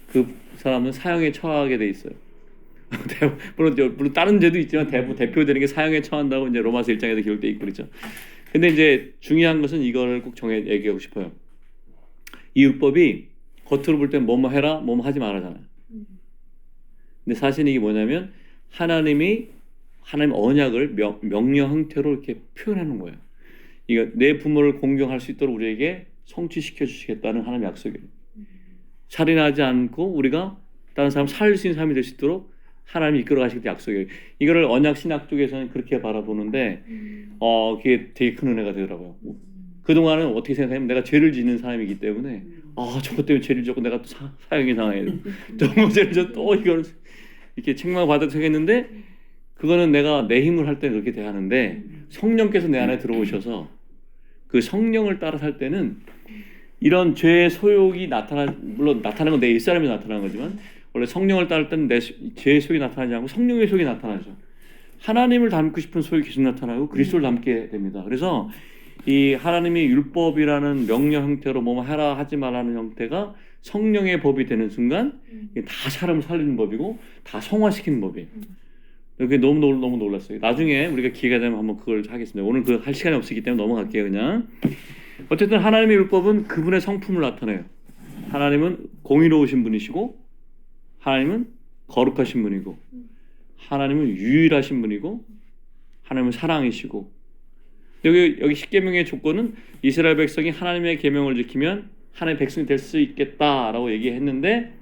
그 사람은 사형에 처하게 돼 있어요. 물론 다른 죄도 있지만 대표되는 게 사형에 처한다고 이제 로마서 1장에도 기록돼 있고 그렇죠. 근데 이제 중요한 것은 이걸 꼭 얘기하고 싶어요. 이 율법이 겉으로 볼 땐 뭐뭐 해라, 뭐뭐 하지 말아잖아요. 근데 사실 이게 뭐냐면 하나님 언약을 명령 형태로 이렇게 표현하는 거예요. 이거 내 부모를 공경할 수 있도록 우리에게 성취시켜 주시겠다는 하나님의 약속이에요. 살인하지 않고 우리가 다른 사람 살릴 수 있는 삶이 될 수 있도록 하나님이 이끌어 가시겠다 약속이에요. 이거를 언약 신학 쪽에서는 그렇게 바라보는데 그게 되게 큰 은혜가 되더라고요. 그동안은 어떻게 생각하냐면 내가 죄를 짓는 사람이기 때문에 저것 때문에 죄를 짓고 내가 또 사형에 당해야 돼. 또 죄를 져도 또 이걸 이렇게 책망 받아도 생겼는데 그거는 내가 내 힘을 할 때 그렇게 대하는데 성령께서 내 안에 들어오셔서 그 성령을 따라 살 때는 이런 죄의 소욕이 물론 나타나는 건 내 일사람이 나타나는 거지만 원래 성령을 따를 때는 내 죄의 소욕이 나타나지 않고 성령의 소욕이 나타나죠. 하나님을 닮고 싶은 소욕이 계속 나타나고 그리스도를 닮게 됩니다. 그래서 이 하나님이 율법이라는 명령 형태로 뭐뭐 하라 하지 말라는 형태가 성령의 법이 되는 순간 다 사람을 살리는 법이고 다 성화시키는 법이에요. 그게 너무 놀랐어요. 나중에 우리가 기회가 되면 한번 그걸 하겠습니다. 오늘 그 할 시간이 없기 때문에 넘어갈게요. 그냥 어쨌든 하나님의 율법은 그분의 성품을 나타내요. 하나님은 공의로우신 분이시고 하나님은 거룩하신 분이고 하나님은 유일하신 분이고 하나님은 사랑이시고 여기 십계명의 조건은 이스라엘 백성이 하나님의 계명을 지키면 하나님의 백성이 될 수 있겠다라고 얘기했는데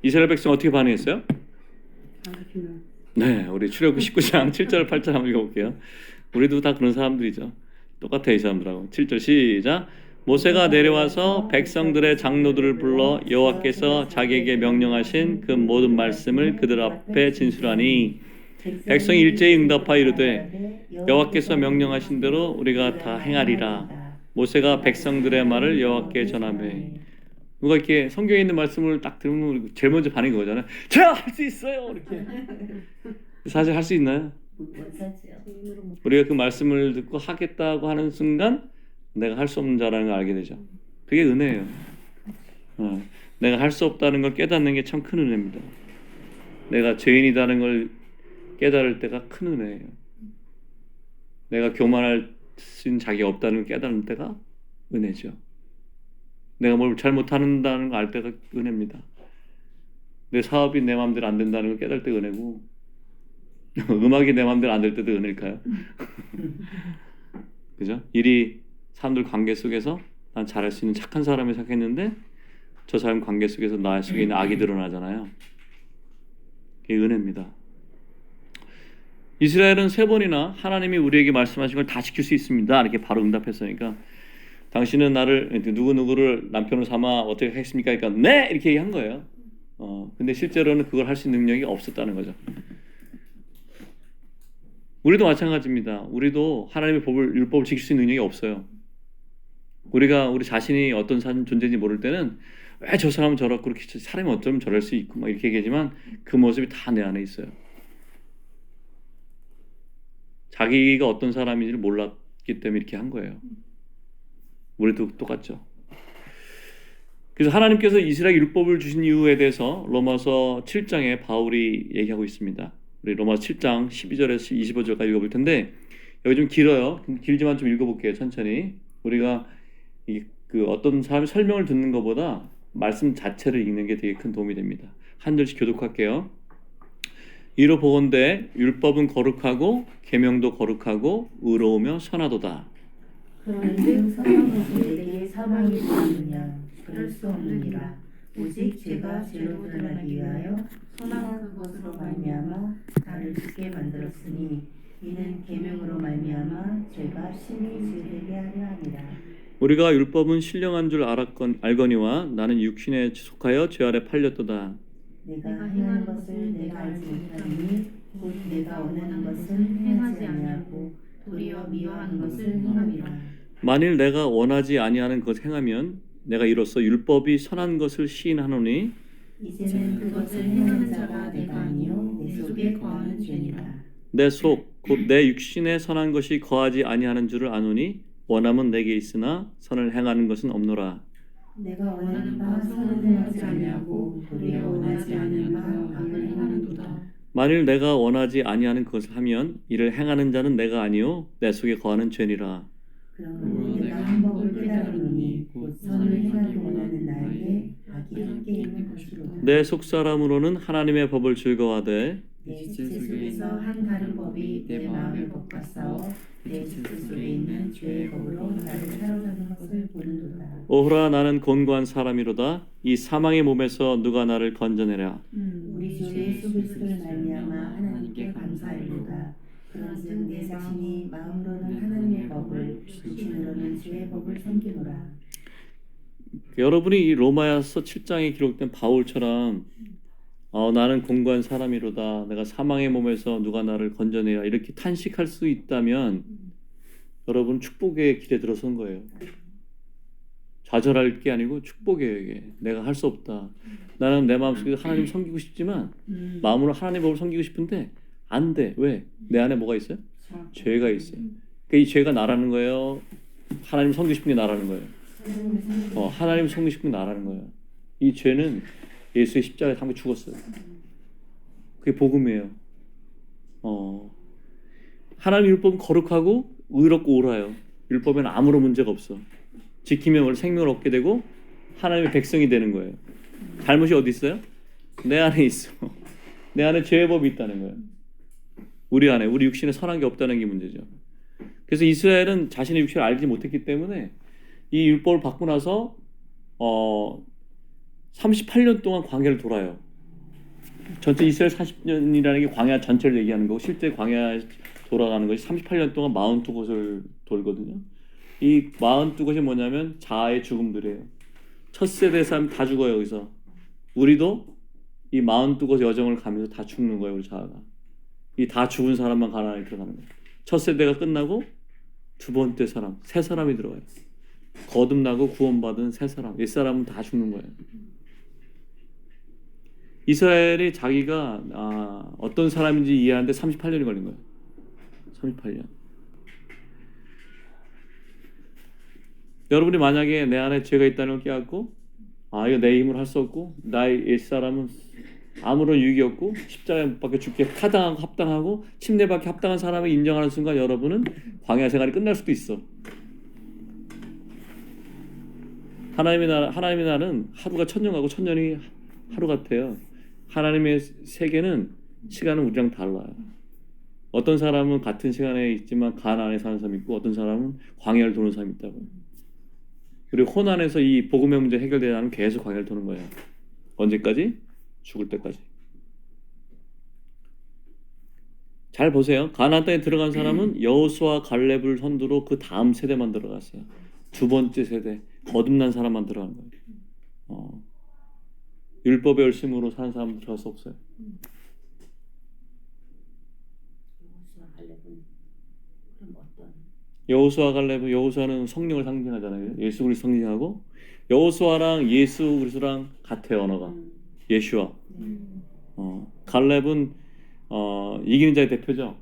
이스라엘 백성 어떻게 반응했어요? 네, 우리 출애굽기 19장 7절 8절 한번 읽어볼게요. 우리도 다 그런 사람들이죠. 똑같아요, 이 사람들하고. 7절 시작. 모세가 내려와서 백성들의 장로들을 불러 여호와께서 자기에게 명령하신 그 모든 말씀을 그들 앞에 진술하니 백성이 일제히 응답하여 이르되 여호와께서 명령하신 대로 우리가 다 행하리라. 모세가 백성들의 말을 여호와께 전하매. 누가 이렇게 성경에 있는 말씀을 딱 들으면 제일 먼저 반응이 거잖아요. 제가 할 수 있어요. 이렇게. 사실 할 수 있나요? 우리가 그 말씀을 듣고 하겠다고 하는 순간 내가 할 수 없는 자라는 걸 알게 되죠. 그게 은혜예요. 내가 할 수 없다는 걸 깨닫는 게 참 큰 은혜입니다. 내가 죄인이라는 걸 깨달을 때가 큰 은혜예요. 내가 교만할 수 있는 자격이 없다는 걸 깨달을 때가 은혜죠. 내가 뭘 잘못한다는 걸 알 때가 은혜입니다. 내 사업이 내 마음대로 안 된다는 걸 깨달을 때가 은혜고 음악이 내 마음대로 안 될 때도 은혜일까요? 그죠? 일이 사람들 관계 속에서 난 잘할 수 있는 착한 사람이 생각했는데 저 사람 관계 속에서 나 속에 있는 악이 드러나잖아요. 그게 은혜입니다. 이스라엘은 3번이나 하나님이 우리에게 말씀하신 걸 다 지킬 수 있습니다. 이렇게 바로 응답했으니까 당신은 나를 누구누구를 남편으로 삼아 어떻게 했습니까? 그러니까 네! 이렇게 얘기한 거예요. 근데 실제로는 그걸 할 수 있는 능력이 없었다는 거죠. 우리도 마찬가지입니다. 우리도 하나님의 율법을 지킬 수 있는 능력이 없어요. 우리가 우리 자신이 어떤 존재인지 모를 때는 왜 저 사람은 저렇고 그렇게 사람이 어쩌면 저럴 수 있고 막 이렇게 얘기하지만 그 모습이 다 내 안에 있어요. 자기가 어떤 사람인지를 몰랐기 때문에 이렇게 한 거예요. 우리도 똑같죠. 그래서 하나님께서 이스라엘 율법을 주신 이유에 대해서 로마서 7장에 바울이 얘기하고 있습니다. 우리 로마서 7장 12절에서 25절까지 읽어볼 텐데 여기 좀 길어요. 길지만 좀 읽어볼게요. 천천히. 우리가 그 어떤 사람의 설명을 듣는 것보다 말씀 자체를 읽는 게 되게 큰 도움이 됩니다. 한 절씩 교독할게요. 이로 보건대 율법은 거룩하고 계명도 거룩하고 의로우며 선하도다. 그런즉 선한 것이 내게 사망이 되느냐? 그럴 수 없느니라. 오직 죄가 죄로 드러나기 위하여 선한 것으로 말미암아 나를 죽게 만들었으니 이는 계명으로 말미암아 죄가 심히 죄되게 하려 함이라. 우리가 율법은 신령한 줄 알거니와 나는 육신에 속하여 죄 아래 팔렸도다. 내가 행하는 것을 내가 알지 못하니 곧 내가 원하는 것을 행하지 아니하고 도리어 미워하는 것을 행함이라. 만일 내가 원하지 아니하는 것 행하면 내가 이로써 율법이 선한 것을 시인하노니 이제는 그것을 행하는 자가 내가 아니요 내 속에 거하는 죄니라. 내 속 곧 내 육신에 선한 것이 거하지 아니하는 줄을 아노니 원함은 내게 있으나 선을 행하는 것은 없노라. 내가 원하는 바 선을 행하지 아니하고 도리어 원하지 않는 바 악을 행하는도다. 만일 내가 원하지 아니하는 것을 하면 이를 행하는 자는 내가 아니요 내 속에 거하는 죄니라. 그러므로 내가 한 법을 깨달으노니 곧 선을 행하기 원하는 나에게 악이 함께 있는 것이로다. 내 속사람으로는 하나님의 법을 즐거워하되 내 지체 속에서 한 다른 법이 내 마음을 법과 싸워 내 지체 속에 있는 죄의 법으로 나를 사로잡는 것을 보는도다. 오호라 나는 곤고한 사람이로다. 이 사망의 몸에서 누가 나를 건져내랴. 우리 주 예수 그리스도를 말미암아 하나님께 감사하리로다. 그런즉 내 자신이 마음으로는 하나님의 법을 육신으로는 죄의 법을 섬기노라. 여러분이 이 로마서 7장에 기록된 바울처럼 나는 곤고한 사람이로다. 내가 사망의 몸에서 누가 나를 건져내야 이렇게 탄식할 수 있다면 여러분 축복의 길에 들어선 거예요. 좌절할 게 아니고 축복이에요. 이게. 내가 할 수 없다. 나는 내 마음속에 하나님 섬기고 싶지만 마음으로 하나님의 법을 섬기고 싶은데 안 돼. 왜? 내 안에 뭐가 있어요? 죄가 있어요. 그러니까 이 죄가 나라는 거예요. 하나님 섬기고 싶은 게 나라는 거예요. 하나님 섬기고 싶은 게 나라는 거예요. 이 죄는 예수의 십자가에 담겨 죽었어요. 그게 복음이에요. 하나님 율법은 거룩하고 의롭고 옳아요. 율법에는 아무런 문제가 없어. 지키면 원래 생명을 얻게 되고 하나님의 백성이 되는 거예요. 잘못이 어디 있어요? 내 안에 있어. 내 안에 죄의 법이 있다는 거예요. 우리 안에 우리 육신에 선한 게 없다는 게 문제죠. 그래서 이스라엘은 자신의 육신을 알지 못했기 때문에 이 율법을 받고 나서 38년 동안 광야를 돌아요. 전체 이스라엘 40년이라는 게 광야 전체를 얘기하는 거고 실제 광야 돌아가는 것이 38년 동안 42곳을 돌거든요. 이 42곳이 뭐냐면 자아의 죽음들이에요. 첫 세대 사람 다 죽어요. 여기서 우리도 이 42곳 여정을 가면서 다 죽는 거예요. 우리 자아가. 이 다 죽은 사람만 가나안에 들어가는 거예요. 첫 세대가 끝나고 두 번째 사람, 세 사람이 들어가요. 거듭나고 구원받은 세 사람, 옛 사람은 다 죽는 거예요. 이스라엘이 자기가 어떤 사람인지 이해하는데 38년이 걸린 거예요. 38년. 여러분이 만약에 내 안에 죄가 있다는 걸 깨닫고 이거 내 힘으로 할 수 없고 나의 옛사람은 아무런 유익이 없고 십자가에 못 박혀 죽게 타당하고 합당하고 침례받기 합당한 사람을 인정하는 순간 여러분은 광야 생활이 끝날 수도 있어. 하나님의 날은 하루가 천년 가고 천년이 하루 같아요. 하나님의 세계는 시간은 우리랑 달라요. 어떤 사람은 같은 시간에 있지만 가나안에 사는 사람이 있고 어떤 사람은 광야를 도는 사람이 있다고요. 그리고 호난에서 이 복음의 문제 해결되지 않으면 계속 광야를 도는 거예요. 언제까지? 죽을 때까지. 잘 보세요. 가나안 땅에 들어간 사람은 여호수아 갈렙을 선두로 그 다음 세대만 들어갔어요. 두 번째 세대 거듭난 사람만 들어간 거예요. 율법의 열심으로 사는 사람은 들어갈 수 없어요. 여호수아 갈렙은 여호수아는 성령을 상징하잖아요. 예수 그리스도 상징하고 여호수아랑 예수 그리스도랑 같아요. 언어가 예슈아. 갈렙은 이기는 자의 대표죠.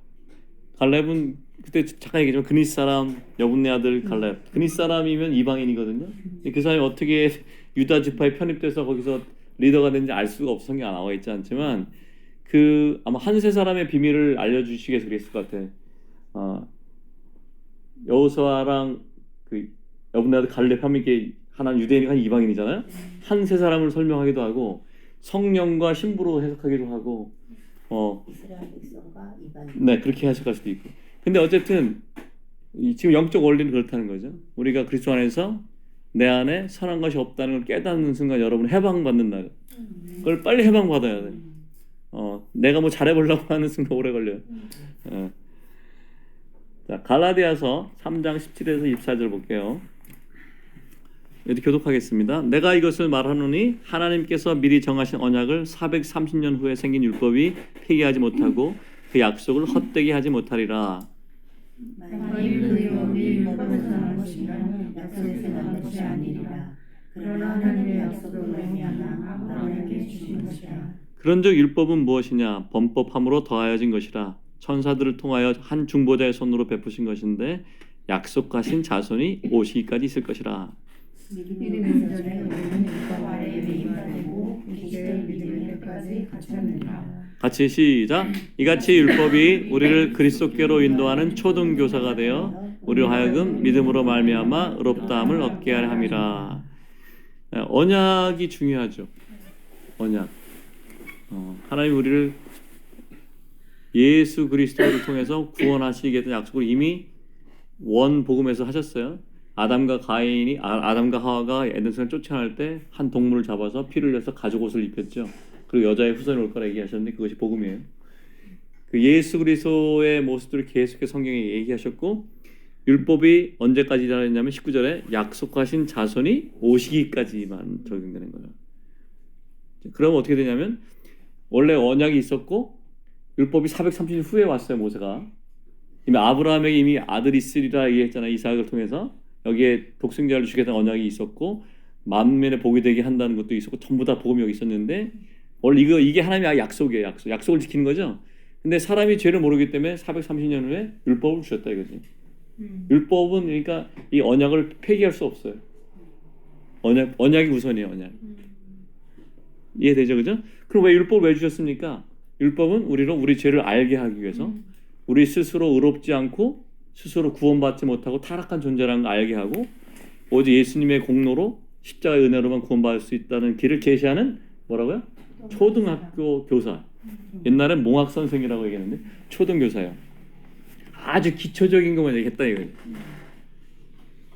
갈렙은 그때 잠깐 얘기했지만 그니스 사람 여분네 아들 갈렙. 그니스 사람이면 이방인이거든요. 그 사람이 어떻게 유다 지파에 편입돼서 거기서 리더가 된지 알 수가 없어. 성경에 나와 있지 않지만 아마 한세 사람의 비밀을 알려주시기 위해서 그랬을 것 같아. 여호수아랑 그 여분네 아들 갈렙 하면 이게 하나는 유대인이 한 이방인이잖아요. 한세 사람을 설명하기도 하고 성령과 신부로 해석하기도 하고 이스라엘 백성과 이방. 네, 그렇게 해석할 수도 있고. 근데 어쨌든 지금 영적 원리는 그렇다는 거죠. 우리가 그리스도 안에서 내 안에 선한 것이 없다는 걸 깨닫는 순간 여러분 해방받는 날. 그걸 빨리 해방받아야 돼. 내가 뭐 잘해보려고 하는 순간 오래 걸려요. 자, 갈라디아서 3장 17에서 24절 볼게요. 이렇게 교독하겠습니다. 내가 이것을 말하노니 하나님께서 미리 정하신 언약을 430년 후에 생긴 율법이 폐기하지 못하고 그 약속을 헛되게 하지 못하리라. 만일 그 율법이 율법에서 난 것이면 약속에서 난 것이 아니리라. 그러나 하나님의 약속으로 말미암아 아브라함에게 주신 것이라. 그런즉 율법은 무엇이냐? 범법함으로 더하여진 것이라. 천사들을 통하여 한 중보자의 손으로 베푸신 것인데 약속하신 자손이 오시기까지 있을 것이라. 믿음의 전에 우리는 율법 아래에 매임바 되고 이제 믿음의 끝까지 갇혔느니라. 같이 시작. 이같이 율법이 우리를 그리스도께로 인도하는 초등교사가 되어 우리로 하여금 믿음으로 말미암아 의롭다함을 얻게 하려 함이라. 언약이 중요하죠. 언약. 하나님 우리를 예수 그리스도를 통해서 구원하시겠다는 약속을 이미 원복음에서 하셨어요. 아담과 하와가 에덴성을 쫓아낼 때 한 동물을 잡아서 피를 흘려서 가죽 옷을 입혔죠. 그리고 여자의 후손이 올 거라 얘기하셨는데 그것이 복음이에요. 그 예수 그리스도의 모습들을 계속해서 성경에 얘기하셨고 율법이 언제까지라 했냐면 19절에 약속하신 자손이 오시기까지만 적용되는 거예요. 그럼 어떻게 되냐면 원래 언약이 있었고 율법이 430년 후에 왔어요. 모세가 이미 아브라함에게 이미 아들이 있으리라 얘기했잖아요. 이삭을 통해서 여기에 독생자를 주겠다는 언약이 있었고 만민의 복이 되게 한다는 것도 있었고 전부 다 복음이 여기 있었는데 원래 이게 하나님의 약속이에요. 약속을 지키는 거죠. 근데 사람이 죄를 모르기 때문에 430년 후에 율법을 주셨다 이거지. 율법은 그러니까 이 언약을 폐기할 수 없어요. 언약이 우선이에요. 언약. 이해되죠, 그죠? 그럼 왜 율법을 왜 주셨습니까? 율법은 우리 죄를 알게 하기 위해서 우리 스스로 의롭지 않고 스스로 구원받지 못하고 타락한 존재라는 걸 알게 하고 오직 예수님의 공로로 십자가의 은혜로만 구원받을 수 있다는 길을 제시하는 뭐라고요? 초등학교 교사. 옛날엔 몽학 선생이라고 얘기했는데 초등교사예요. 아주 기초적인 것만 얘기했다 이거예요.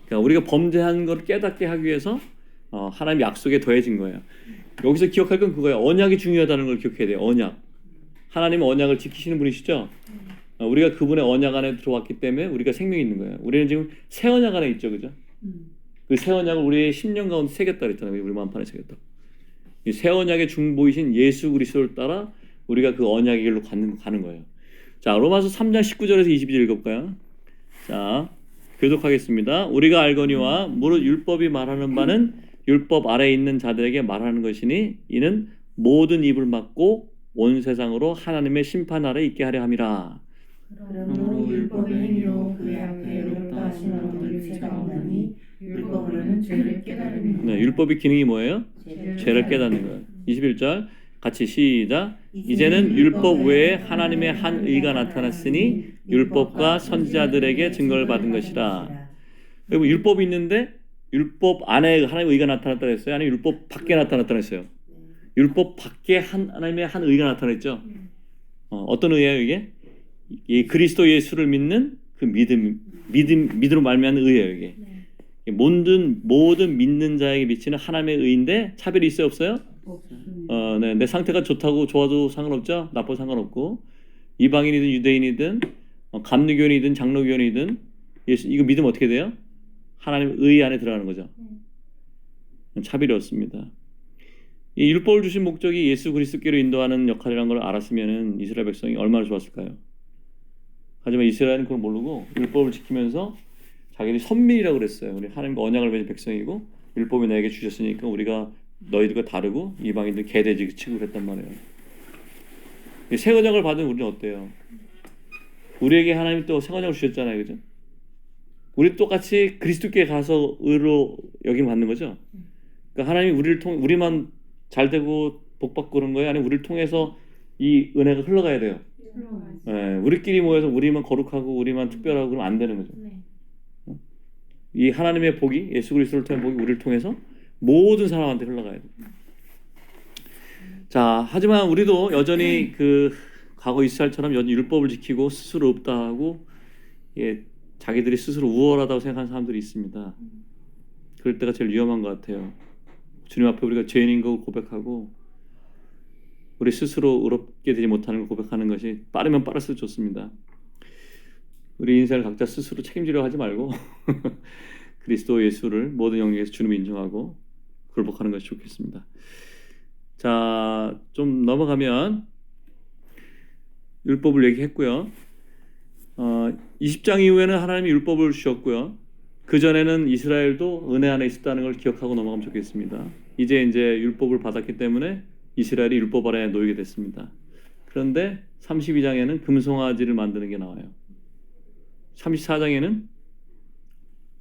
그러니까 우리가 범죄한 걸 깨닫게 하기 위해서 하나님 약속에 더해진 거예요. 여기서 기억할 건 그거예요. 언약이 중요하다는 걸 기억해야 돼요. 언약. 하나님은 언약을 지키시는 분이시죠. 우리가 그분의 언약 안에 들어왔기 때문에 우리가 생명이 있는 거예요. 우리는 지금 새 언약 안에 있죠, 그죠? 그 새 언약을 우리의 10년 가운데 새겼다 그랬잖아요. 우리 마음판에 새겼다. 이 새 언약의 중보이신 예수 그리스도를 따라 우리가 그 언약의 길로 가는 거예요. 자, 로마서 3장 19절에서 20절 읽어볼까요? 자, 교독하겠습니다. 우리가 알거니와 무릇 율법이 말하는 바는 율법 아래에 있는 자들에게 말하는 것이니 이는 모든 입을 막고 온 세상으로 하나님의 심판 아래 있게 하려 함이라. 그러므로 율법의 행위로 그의 앞에 의롭다 하시는 분을 죄가 없나니 율법으로는 죄를 깨달음이니라. 네, 율법의 기능이 뭐예요? 죄를 깨닫는 거예요. 21절 같이 시작. 이제는 율법 외에 하나님의 한 의가 나타났으니 율법과 선지자들에게 증거를 받은 것이라. 여러분 율법이 있는데 율법 안에 하나님의 의가 나타났다 했어요? 아니면 율법 밖에 나타났다 했어요? 율법 밖에 하나님의 한 의가 나타났죠. 어떤 의예요 이게? 이 그리스도 예수를 믿는 그 믿음으로 말미암는 의예요 이게. 모든 믿는 자에게 미치는 하나님의 의인데 차별이 있어요 없어요? 네, 내 상태가 좋아도 상관없죠. 나빠도 상관없고 이방인이든 유대인이든 감리교인이든 장로교인이든 이거 믿으면 어떻게 돼요? 하나님의 의 안에 들어가는 거죠. 차별이 없습니다. 이 율법을 주신 목적이 예수 그리스도께로 인도하는 역할이라는 걸 알았으면은 이스라엘 백성이 얼마나 좋았을까요? 하지만 이스라엘은 그걸 모르고 율법을 지키면서 자기들이 선민이라고 그랬어요. 우리 하나님과 언약을 맺은 백성이고 율법이 내게 주셨으니까 우리가 너희들과 다르고 이방인들 개돼지 치고 그랬단 말이에요. 새 언약을 받은 우리는 어때요? 우리에게 하나님이 또 새 언약을 주셨잖아요, 그죠? 우리 똑같이 그리스도께 가서 의로 여김을 받는 거죠. 그러니까 하나님이 우리만 잘 되고 복 받고 그런 거예요? 아니면 우리를 통해서 이 은혜가 흘러가야 돼요? 네, 우리끼리 모여서 우리만 거룩하고 우리만 특별하고 그러면 안 되는 거죠. 이 하나님의 복이 예수 그리스도를 통한 복이 우리를 통해서 모든 사람한테 흘러가야 돼요. 자, 하지만 우리도 여전히 그 과거 이스라엘처럼 여전히 율법을 지키고 스스로 없다 하고 자기들이 스스로 우월하다고 생각하는 사람들이 있습니다. 그럴 때가 제일 위험한 것 같아요. 주님 앞에 우리가 죄인인 거 고백하고 우리 스스로 의롭게 되지 못하는 걸 고백하는 것이 빠르면 빠를수록 좋습니다. 우리 인생을 각자 스스로 책임지려 하지 말고 그리스도 예수를 모든 영역에서 주님을 인정하고 굴복하는 것이 좋겠습니다. 자, 좀 넘어가면 율법을 얘기했고요. 20장 이후에는 하나님이 율법을 주셨고요. 그 전에는 이스라엘도 은혜 안에 있었다는 걸 기억하고 넘어가면 좋겠습니다. 이제 율법을 받았기 때문에 이스라엘이 율법 아래 놓이게 됐습니다. 그런데 32장에는 금송아지를 만드는 게 나와요. 34장에는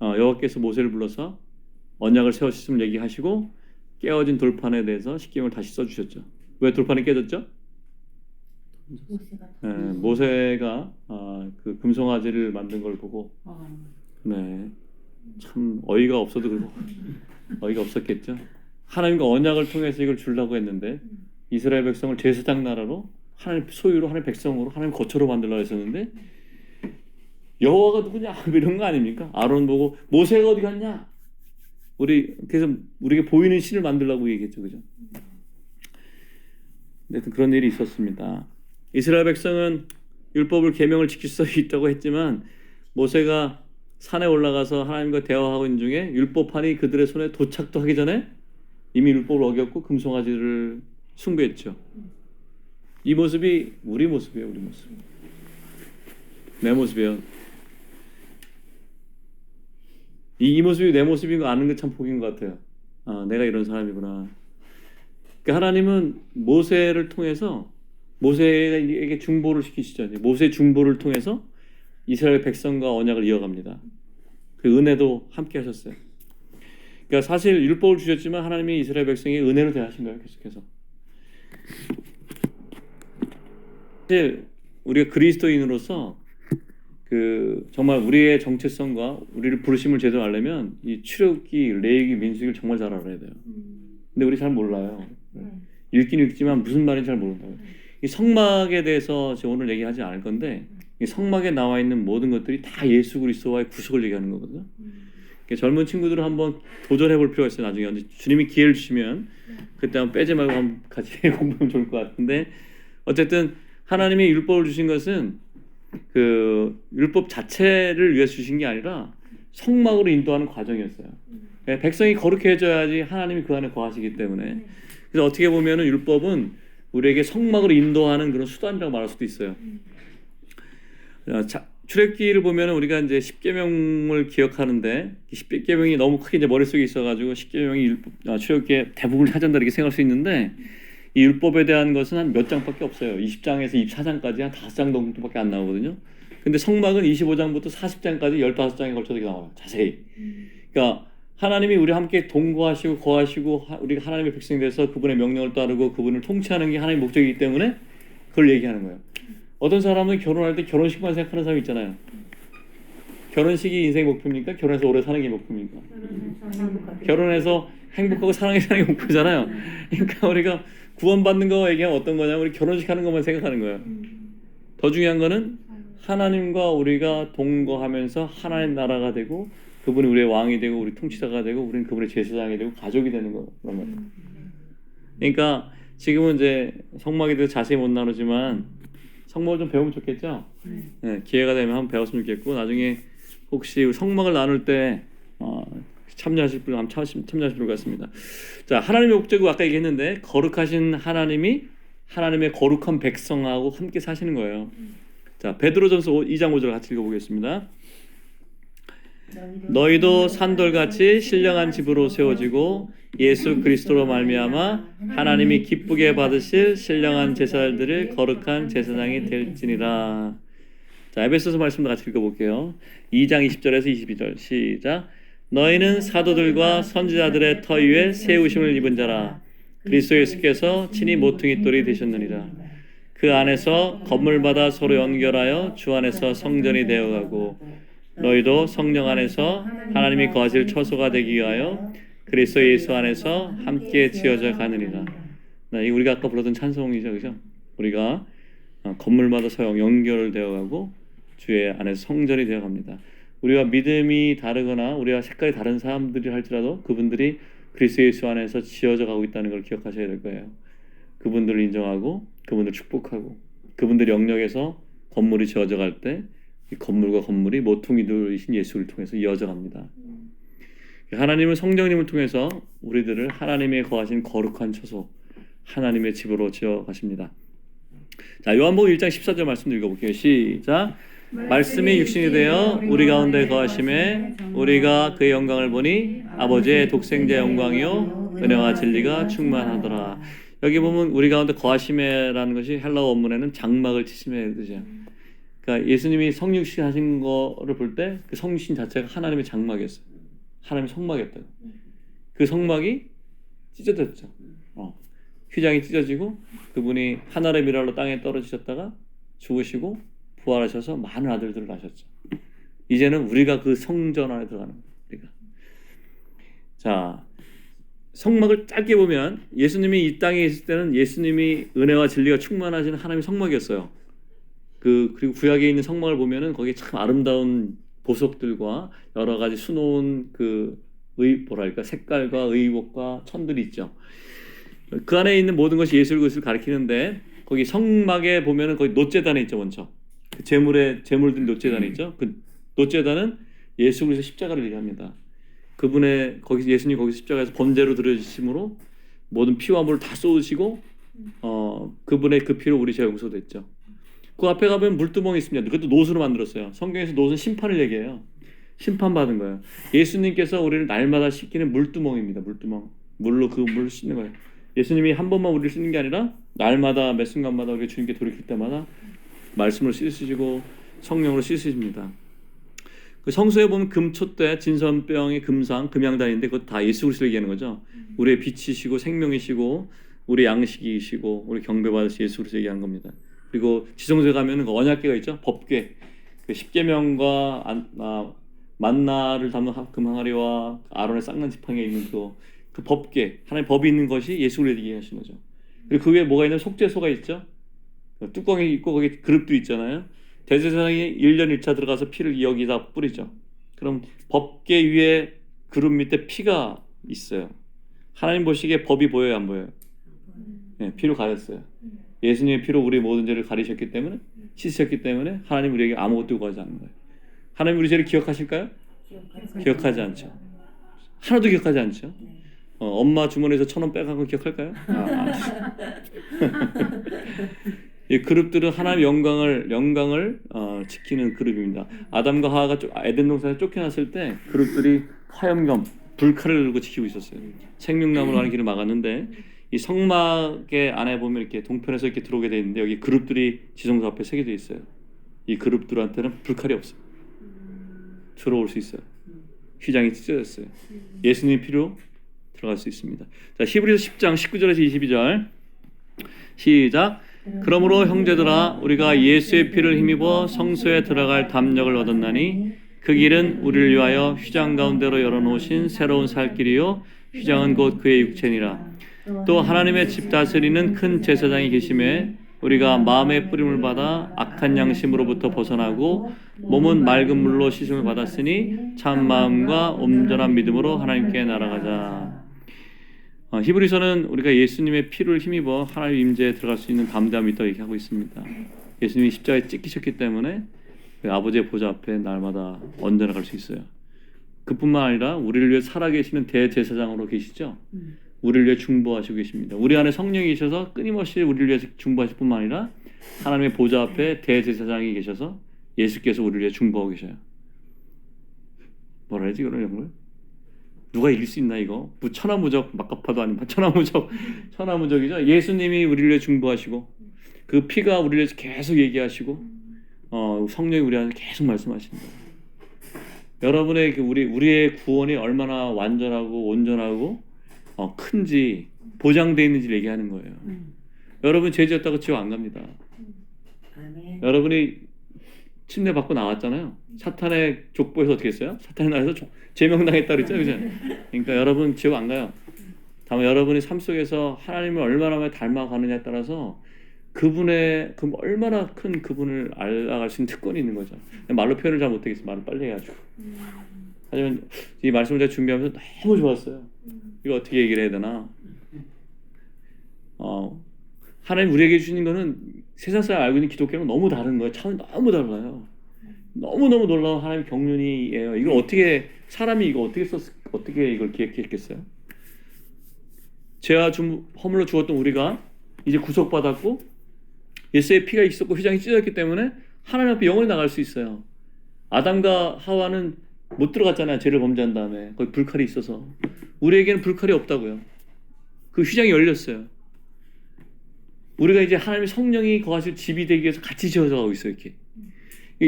여호와께서 모세를 불러서 언약을 세우셨음을 얘기하시고 깨어진 돌판에 대해서 십계명을 다시 써주셨죠. 왜 돌판이 깨졌죠? 모세가 그 금송아지를 만든 걸 보고 참 어이가 없어도 그렇고 어이가 없었겠죠. 하나님과 언약을 통해서 이걸 주려고 했는데 이스라엘 백성을 제사장 나라로 하나님 소유로 하나님 백성으로 하나님 거처로 만들려고 했었는데 여호와가 누구냐 이런 거 아닙니까? 아론 보고 모세가 어디 갔냐? 그래서 우리에게 보이는 신을 만들려고 얘기했죠, 그죠? 하여튼 그런 일이 있었습니다. 이스라엘 백성은 율법을 계명을 지킬 수 있다고 했지만 모세가 산에 올라가서 하나님과 대화하고 있는 중에 율법판이 그들의 손에 도착도 하기 전에 이미 율법을 어겼고 금송아지를 숭배했죠. 이 모습이 우리 모습이에요, 우리 모습. 내 모습이에요. 이 모습이 내 모습인 거 아는 게 참 복인 것 같아요. 내가 이런 사람이구나. 그러니까 하나님은 모세를 통해서 모세에게 중보를 시키시죠. 모세 중보를 통해서 이스라엘 백성과 언약을 이어갑니다. 그 은혜도 함께 하셨어요. 그러니까 사실 율법을 주셨지만 하나님이 이스라엘 백성에게 은혜로 대하신 거예요. 계속해서. 사실 우리가 그리스도인으로서 정말 우리의 정체성과 우리를 부르심을 제대로 알려면 이 출애굽기, 레위기, 민수기를 정말 잘 알아야 돼요. 근데 우리 잘 몰라요. 읽긴 읽지만 무슨 말인지 잘 모른다고요. 이 성막에 대해서 제가 오늘 얘기하지 않을 건데 이 성막에 나와 있는 모든 것들이 다 예수 그리스도와의 구속을 얘기하는 거거든요. 그러니까 젊은 친구들은 한번 도전해 볼 필요가 있어요. 나중에 주님이 기회를 주시면 그때 한번 빼지 말고 한번 같이 공부하면 좋을 것 같은데 어쨌든 하나님이 율법을 주신 것은 그 율법 자체를 위해서 주신 게 아니라 성막으로 인도하는 과정이었어요. 백성이 거룩해져야지 하나님이 그 안에 거하시기 때문에 그래서 어떻게 보면은 율법은 우리에게 성막으로 인도하는 그런 수단이라고 말할 수도 있어요. 출애굽기를 보면은 우리가 이제 십계명을 기억하는데 십계명이 너무 크게 이제 머릿속에 있어가지고 십계명이 출애굽기의 대부분을 차지한다 이렇게 생각할 수 있는데 이 율법에 대한 것은 한 몇 장밖에 없어요. 20장에서 24장까지 한 5장 정도밖에 안 나오거든요. 근데 성막은 25장부터 40장까지 15장에 걸쳐서 나와요. 자세히. 그러니까 하나님이 우리 함께 동거하시고 거하시고 우리가 하나님의 백성이 돼서 그분의 명령을 따르고 그분을 통치하는 게 하나님의 목적이기 때문에 그걸 얘기하는 거예요. 어떤 사람은 결혼할 때 결혼식만 생각하는 사람이 있잖아요. 결혼식이 인생의 목표입니까? 결혼해서 오래 사는 게 목표입니까? 결혼해서 행복하고 사랑해 사는 게 목표잖아요. 그러니까 우리가 구원받는 거 얘기하면 어떤 거냐면 우리 결혼식 하는 것만 생각하는 거예요. 더 중요한 거는 하나님과 우리가 동거하면서 하나님 나라가 되고 그분이 우리의 왕이 되고 우리 통치자가 되고 우리는 그분의 제사장이 되고 가족이 되는 거 그런 거예요. 그러니까 지금은 이제 성막에 대해서 자세히 못 나누지만 성막을 좀 배우면 좋겠죠. 네, 기회가 되면 한번 배웠으면 좋겠고 나중에 혹시 성막을 나눌 때 참여하실 분 한번 참여하실 것 같습니다. 자, 하나님의 목적은 아까 얘기했는데 거룩하신 하나님이 하나님의 거룩한 백성하고 함께 사시는 거예요. 자, 베드로전서 2장 5절 같이 읽어보겠습니다. 너희도 산돌같이 신령한 집으로 세워지고 예수 그리스도로 말미암아 하나님이 기쁘게 받으실 신령한 제사들을 거룩한 제사장이 될지니라. 자, 에베소서 말씀도 같이 읽어볼게요. 2장 20절에서 22절 시작. 너희는 사도들과 선지자들의 터 위에 세우심을 입은 자라. 그리스도 예수께서 친히 모퉁이 돌이 되셨느니라. 그 안에서 건물마다 서로 연결하여 주 안에서 성전이 되어가고 너희도 성령 안에서 하나님이 거하실 처소가 되기 위하여 그리스도 예수 안에서 함께 지어져 가느니라. 이 우리가 아까 불렀던 찬송이죠, 그죠? 우리가 건물마다 서로 연결되어가고 주의 안에서 성전이 되어갑니다. 우리가 믿음이 다르거나 우리가 색깔이 다른 사람들이 할지라도 그분들이 그리스도 예수 안에서 지어져 가고 있다는 걸 기억하셔야 될 거예요. 그분들을 인정하고 그분들을 축복하고 그분들 영역에서 건물이 지어져 갈 때 이 건물과 건물이 모퉁이들이신 예수를 통해서 이어져 갑니다. 하나님은 성령님을 통해서 우리들을 하나님의 거하신 거룩한 처소 하나님의 집으로 지어 가십니다. 자, 요한복음 1장 14절 말씀 읽어볼게요. 시작. 말씀이 육신이 되어 우리 가운데 거하심에 우리가 그의 영광을 보니 아버지의 독생자의 영광이요 은혜와 진리가 충만하더라. 여기 보면 우리 가운데 거하심에라는 것이 헬라어 원문에는 장막을 치심의 뜻이에요. 그러니까 예수님이 성육신 하신 거를 볼 때 그 성신 자체가 하나님의 장막이었어요. 하나님의 성막이었다고. 그 성막이 찢어졌죠. 휘장이 찢어지고 그분이 하늘의 미랄로 땅에 떨어지셨다가 죽으시고 부활하셔서 많은 아들들을 낳으셨죠. 이제는 우리가 그 성전 안에 들어가는 거예요. 우리가. 자, 성막을 짧게 보면 예수님이 이 땅에 있을 때는 예수님이 은혜와 진리가 충만하신 하나님의 성막이었어요. 그리고 구약에 있는 성막을 보면은 거기에 참 아름다운 보석들과 여러 가지 수놓은 뭐랄까 색깔과 의복과 천들이 있죠. 그 안에 있는 모든 것이 예수 그리스도를 가리키는데 거기 성막에 보면은 거기 놋제단에 있죠, 먼저. 그 제물들 놋제단에 있죠. 그 놋제단은 예수 그리스도 십자가를 얘기합니다. 거기 예수님 거기서 십자가에서 번제로 드려지심으로 모든 피와 물을 다 쏟으시고 그분의 그 피로 우리 죄가 용서됐죠. 그 앞에 가보면 물두멍이 있습니다. 그것도 놋으로 만들었어요. 성경에서 놋은 심판을 얘기해요. 심판받은 거예요. 예수님께서 우리를 날마다 씻기는 물두멍입니다. 물두멍. 물로 그 물을 씻는 거예요. 예수님이 한 번만 우리를 씻는 게 아니라 날마다 매 순간마다 우리가 주님께 돌이킬 때마다 말씀으로 씻으시고 성령으로 씻으십니다. 그 성서에 보면 금촛대, 진선병의 금상, 금양단인데 그것 다 예수 그리스도 얘기하는 거죠. 우리의 빛이시고 생명이시고 우리 양식이시고 우리 경배받으신 예수 그리스도 얘기하는 겁니다. 그리고 지성소에 가면은 그 언약궤가 있죠. 법궤. 그 십계명과 만나를 담은 금항아리와 아론의 쌍난 지팡이에 있는 그 법궤, 하나님 법이 있는 것이 예수를 얘기하시는 거죠. 그리고 그 위에 뭐가 있는 속죄소가 있죠. 뚜껑이 있고 거기 그릇도 있잖아요. 대제사장이 1년 1차 들어가서 피를 여기다 뿌리죠. 그럼 법궤 위에 그릇 밑에 피가 있어요. 하나님 보시기에 법이 보여요, 안 보여요? 네, 피로 가렸어요. 예수님의 피로 우리 모든 죄를 가리셨기 때문에, 씻으셨기 때문에 하나님 우리에게 아무것도 요구하지 않는 거예요. 하나님 우리 죄를 기억하실까요? 기억하지 않죠. 하나도 기억하지 않죠. 엄마 주머니에서 1,000원 빼간 거 기억할까요? 이 그룹들은 하나님의 영광을 지키는 그룹입니다. 아담과 하와가 에덴 동산에 쫓겨났을 때 그룹들이 화염검, 불칼을 들고 지키고 있었어요. 생명나무로 가는 길을 막았는데 이 성막의 안에 보면 이렇게 동편에서 이렇게 들어오게 돼 있는데 여기 그룹들이 지성소 앞에 새겨져 있어요. 이 그룹들한테는 불칼이 없어요. 들어올 수 있어요. 휘장이 찢어졌어요. 예수님의 피로 들어갈 수 있습니다. 자, 히브리서 10장 19절에서 22절 시작. 그러므로 형제들아 우리가 예수의 피를 힘입어 성소에 들어갈 담력을 얻었나니 그 길은 우리를 위하여 휘장 가운데로 열어놓으신 새로운 살 길이요 휘장은 곧 그의 육체니라. 또 하나님의 집 다스리는 큰 제사장이 계심에 우리가 마음의 뿌림을 받아 악한 양심으로부터 벗어나고 몸은 맑은 물로 씻음을 받았으니 참 마음과 온전한 믿음으로 하나님께 날아가자. 히브리서는 우리가 예수님의 피를 힘입어 하나님의 임재에 들어갈 수 있는 담대함이 있다고 얘기하고 있습니다. 예수님이 십자가에 찍히셨기 때문에 아버지의 보좌 앞에 날마다 언제나 갈 수 있어요. 그뿐만 아니라 우리를 위해 살아계시는 대제사장으로 계시죠. 우리를 위해 중보하시고 계십니다. 우리 안에 성령이 계셔서 끊임없이 우리를 위해서 중보하실 뿐만 아니라 하나님의 보좌 앞에 대제사장이 계셔서 예수께서 우리를 위해 중보하고 계셔요. 뭐라 해야지 이런 걸? 누가 이길 수 있나 이거? 천하무적 막가파도 아니고 천하무적이죠. 예수님이 우리를 위해 중보하시고 그 피가 우리를 위해서 계속 얘기하시고 성령이 우리 안에 계속 말씀하십니다. 여러분의 우리의 구원이 얼마나 완전하고 온전하고 큰지 보장되어 있는지 얘기하는 거예요. 여러분 죄 지었다고 지옥 안 갑니다. 아멘. 여러분이 침례 받고 나왔잖아요. 사탄의 족보에서 어떻게 했어요? 사탄의 나라에서 제명당했다 그랬죠, 그죠? 그러니까 여러분 지옥 안 가요. 다만 여러분이 삶 속에서 하나님을 얼마나 닮아가느냐에 따라서 그분의 얼마나 큰 그분을 알아갈 수 있는 특권이 있는 거죠. 말로 표현을 잘 못하겠어요. 말을 빨리 해가지고. 하지만 이 말씀을 제가 준비하면서 너무 좋았어요. 이거 어떻게 얘기를 해야 되나? 하나님 우리에게 주신 거는 세상 사람 알고 있는 기독교는 너무 다른 거예요. 차원이 너무 달라요. 너무너무 놀라운 하나님의 경륜이에요. 이걸 어떻게 사람이 이거 어떻게 이걸 기획했겠어요? 죄와 허물로 죽었던 우리가 이제 구속받았고 예수의 피가 있었고 휘장이 찢어졌기 때문에 하나님 앞에 영원히 나갈 수 있어요. 아담과 하와는 못 들어갔잖아요. 죄를 범죄한 다음에 거기 불칼이 있어서. 우리에게는 불칼이 없다고요. 그 휘장이 열렸어요. 우리가 이제 하나님의 성령이 거하실 집이 되기 위해서 같이 지어져 가고 있어요. 이렇게.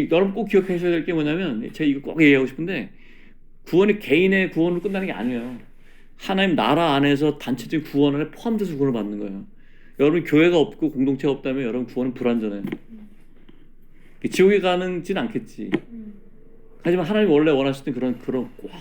여러분 꼭 기억하셔야 될 게 뭐냐면 제가 이거 꼭 얘기하고 싶은데 구원이 개인의 구원으로 끝나는 게 아니에요. 하나님 나라 안에서 단체적인 구원 안에 포함돼서 구원을 받는 거예요. 여러분 교회가 없고 공동체가 없다면 여러분 구원은 불완전해요. 지옥에 가는지는 않겠지. 하지만 하나님이 원래 원하셨던 그런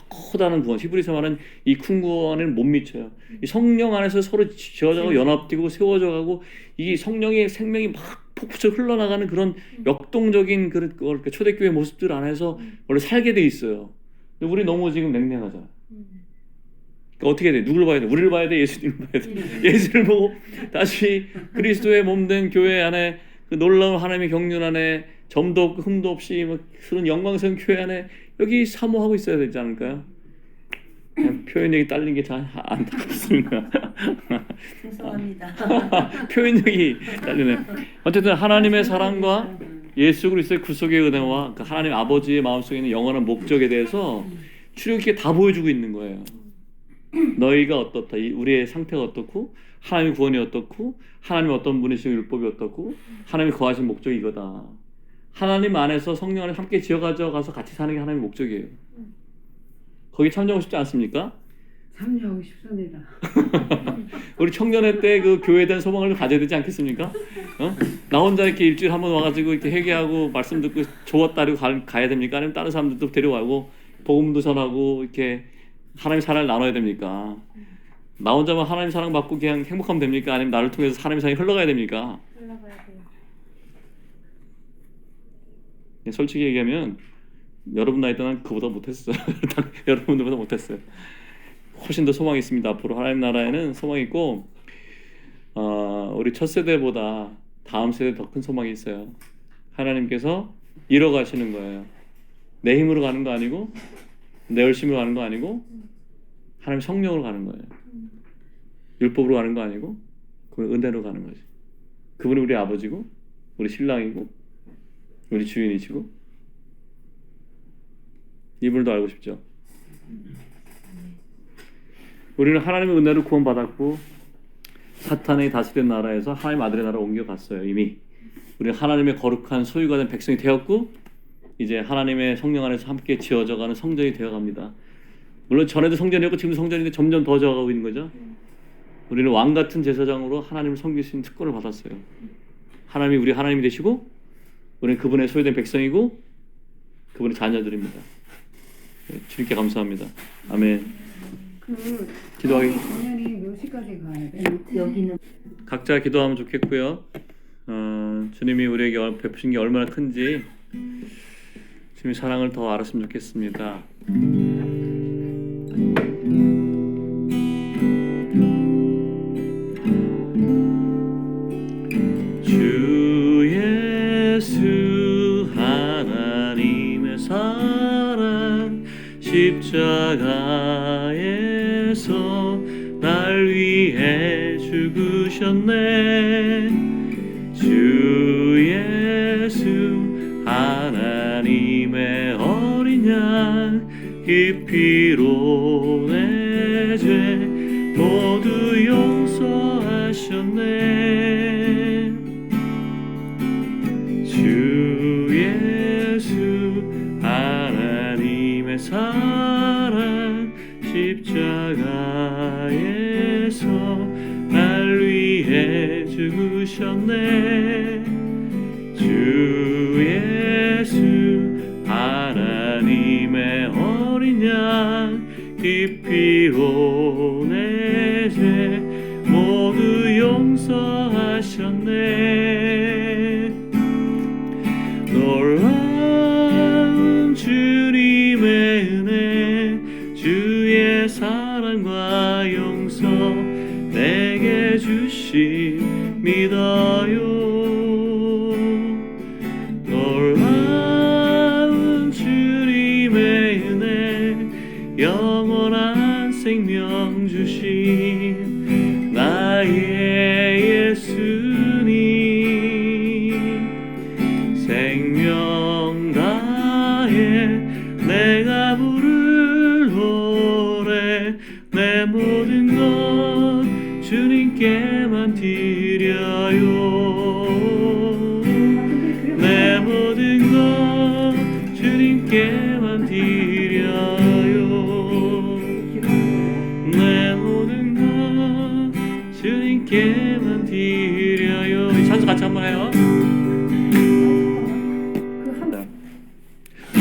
커다란 구원, 히브리서 말하는 이 큰 구원에는 못 미쳐요. 이 성령 안에서 서로 지어져가고 연합되고 세워져가고 이 성령의 생명이 막 폭포처럼 흘러나가는 그런 역동적인 그러니까 초대교회 모습들 안에서 원래 살게 돼 있어요. 근데 우리 너무 지금 냉랭하잖아. 그러니까 어떻게 돼? 누구를 봐야 돼? 우리를 봐야 돼? 예수님을 봐야 돼? 예수를 보고 다시 그리스도의 몸된 교회 안에 그 놀라운 하나님의 경륜 안에 점도 없고 흠도 없이 막 그런 영광스러운 교회 안에 여기 사모하고 있어야 되지 않을까요? 표현력이 딸린 게 잘 안타깝습니다. 죄송합니다. 표현력이 딸리네. 어쨌든 하나님의 사랑과 예수 그리스도의 구속의 은혜와 그 하나님 아버지의 마음속에 있는 영원한 목적에 대해서 출애굽기에 다 보여주고 있는 거예요. 너희가 어떻다, 우리의 상태가 어떻고 하나님의 구원이 어떻고 하나님의 어떤 분이시고 율법이 어떻고 하나님이 거하신 목적이 이거다. 하나님 안에서 성령 안에 함께 지어가서 같이 사는 게 하나님의 목적이에요. 거기 참여하고 싶지 않습니까? 참여하고 싶습니다. 우리 청년회 때 그 교회에 대한 소망을 가져야 되지 않겠습니까? 나 혼자 이렇게 일주일에 한 번 와가지고 이렇게 회개하고 말씀 듣고 좋았다 이러고 가야 됩니까? 아니면 다른 사람들도 데려가고 복음도 전하고 이렇게 하나님 사랑을 나눠야 됩니까? 나 혼자만 하나님 사랑 받고 그냥 행복하면 됩니까? 아니면 나를 통해서 하나님 사랑이 흘러가야 됩니까? 흘러가야 돼요. 솔직히 얘기하면 여러분 나이 때 난 그보다 못했어. 여러분들보다 못했어요. 훨씬 더 소망이 있습니다. 앞으로 하나님 나라에는 소망이 있고 우리 첫 세대보다 다음 세대 더 큰 소망이 있어요. 하나님께서 이뤄가시는 거예요. 내 힘으로 가는 거 아니고 내 열심으로 가는 거 아니고 하나님 성령으로 가는 거예요. 율법으로 가는 거 아니고 그분 은혜로 가는 거지. 그분이 우리 아버지고 우리 신랑이고 우리 주인이시고 이분을 더 알고 싶죠. 우리는 하나님의 은혜로 구원받았고 사탄의 다스리는 나라에서 하나님 아들의 나라로 옮겨갔어요. 이미 우리는 하나님의 거룩한 소유가 된 백성이 되었고 이제 하나님의 성령 안에서 함께 지어져가는 성전이 되어갑니다. 물론 전에도 성전이었고 지금도 성전인데 점점 더 저어가고 있는 거죠. 우리는 왕같은 제사장으로 하나님을 섬길 수 있는 특권을 받았어요. 하나님이 우리 하나님이 되시고 우리는 그분의 소유된 백성이고 그분의 자녀들입니다. 주님께 감사합니다. 아멘. 기도하기. 당연히 몇 시까지 가야 돼? 여기는 각자 기도하면 좋겠고요. 주님이 우리에게 베푸신 게 얼마나 큰지 주님의 사랑을 더 알았으면 좋겠습니다. 주 예수 하나님의 사랑 십자가에서 날 위해 죽으셨네. 주 예수 하나님의 어린 양 그 피로 내 죄 모두 용서하셨네. 주 예수 하나님의 사랑 십자가에서 날 위해 죽으셨네. 주 예수 하나님의 어린 양 그 피로 내 죄 모두 용서하셨네. 놀라운 주님의 은혜 주의 사랑과 용서 내게 주십니다요. 놀라운 주님의 은혜 영원한 생명 주신 나의 예수님. 생명 다해 내가 부를 노래 내 모든 것 주님께만 드려요. 내 모든 것 주님께만 드려요. 내 모든 것 주님께만 드려요. 이 찬송 같이 한번 해요. 주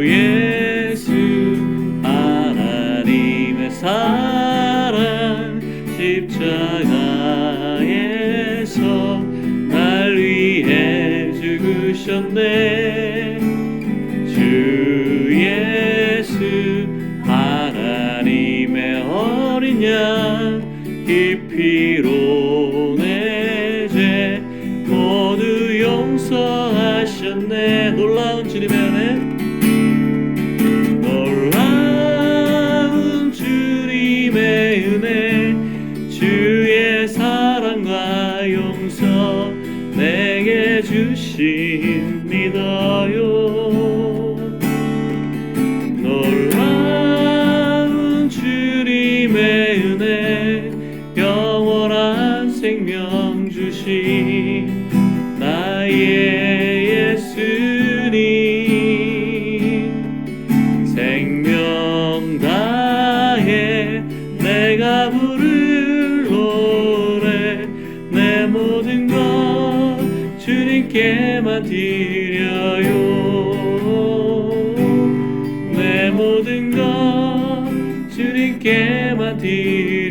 예수 하나님의 사랑 십자가에서 날 위해 죽으셨네. 주 예수 하나님의 어린 양 그 피로 내 죄 모두 용서하셨네. 놀라운 주님의 은혜 놀라운 주님의 은혜 주의 사랑과 용서 내게 주십니다요. 놀라운 주님의 은혜 영원한 생명 주신 나의 예수님. 생명 다해 내가 부를 노래 내 모든 것 주님께만 드려요. 내 모든 것 주님께만 드려요.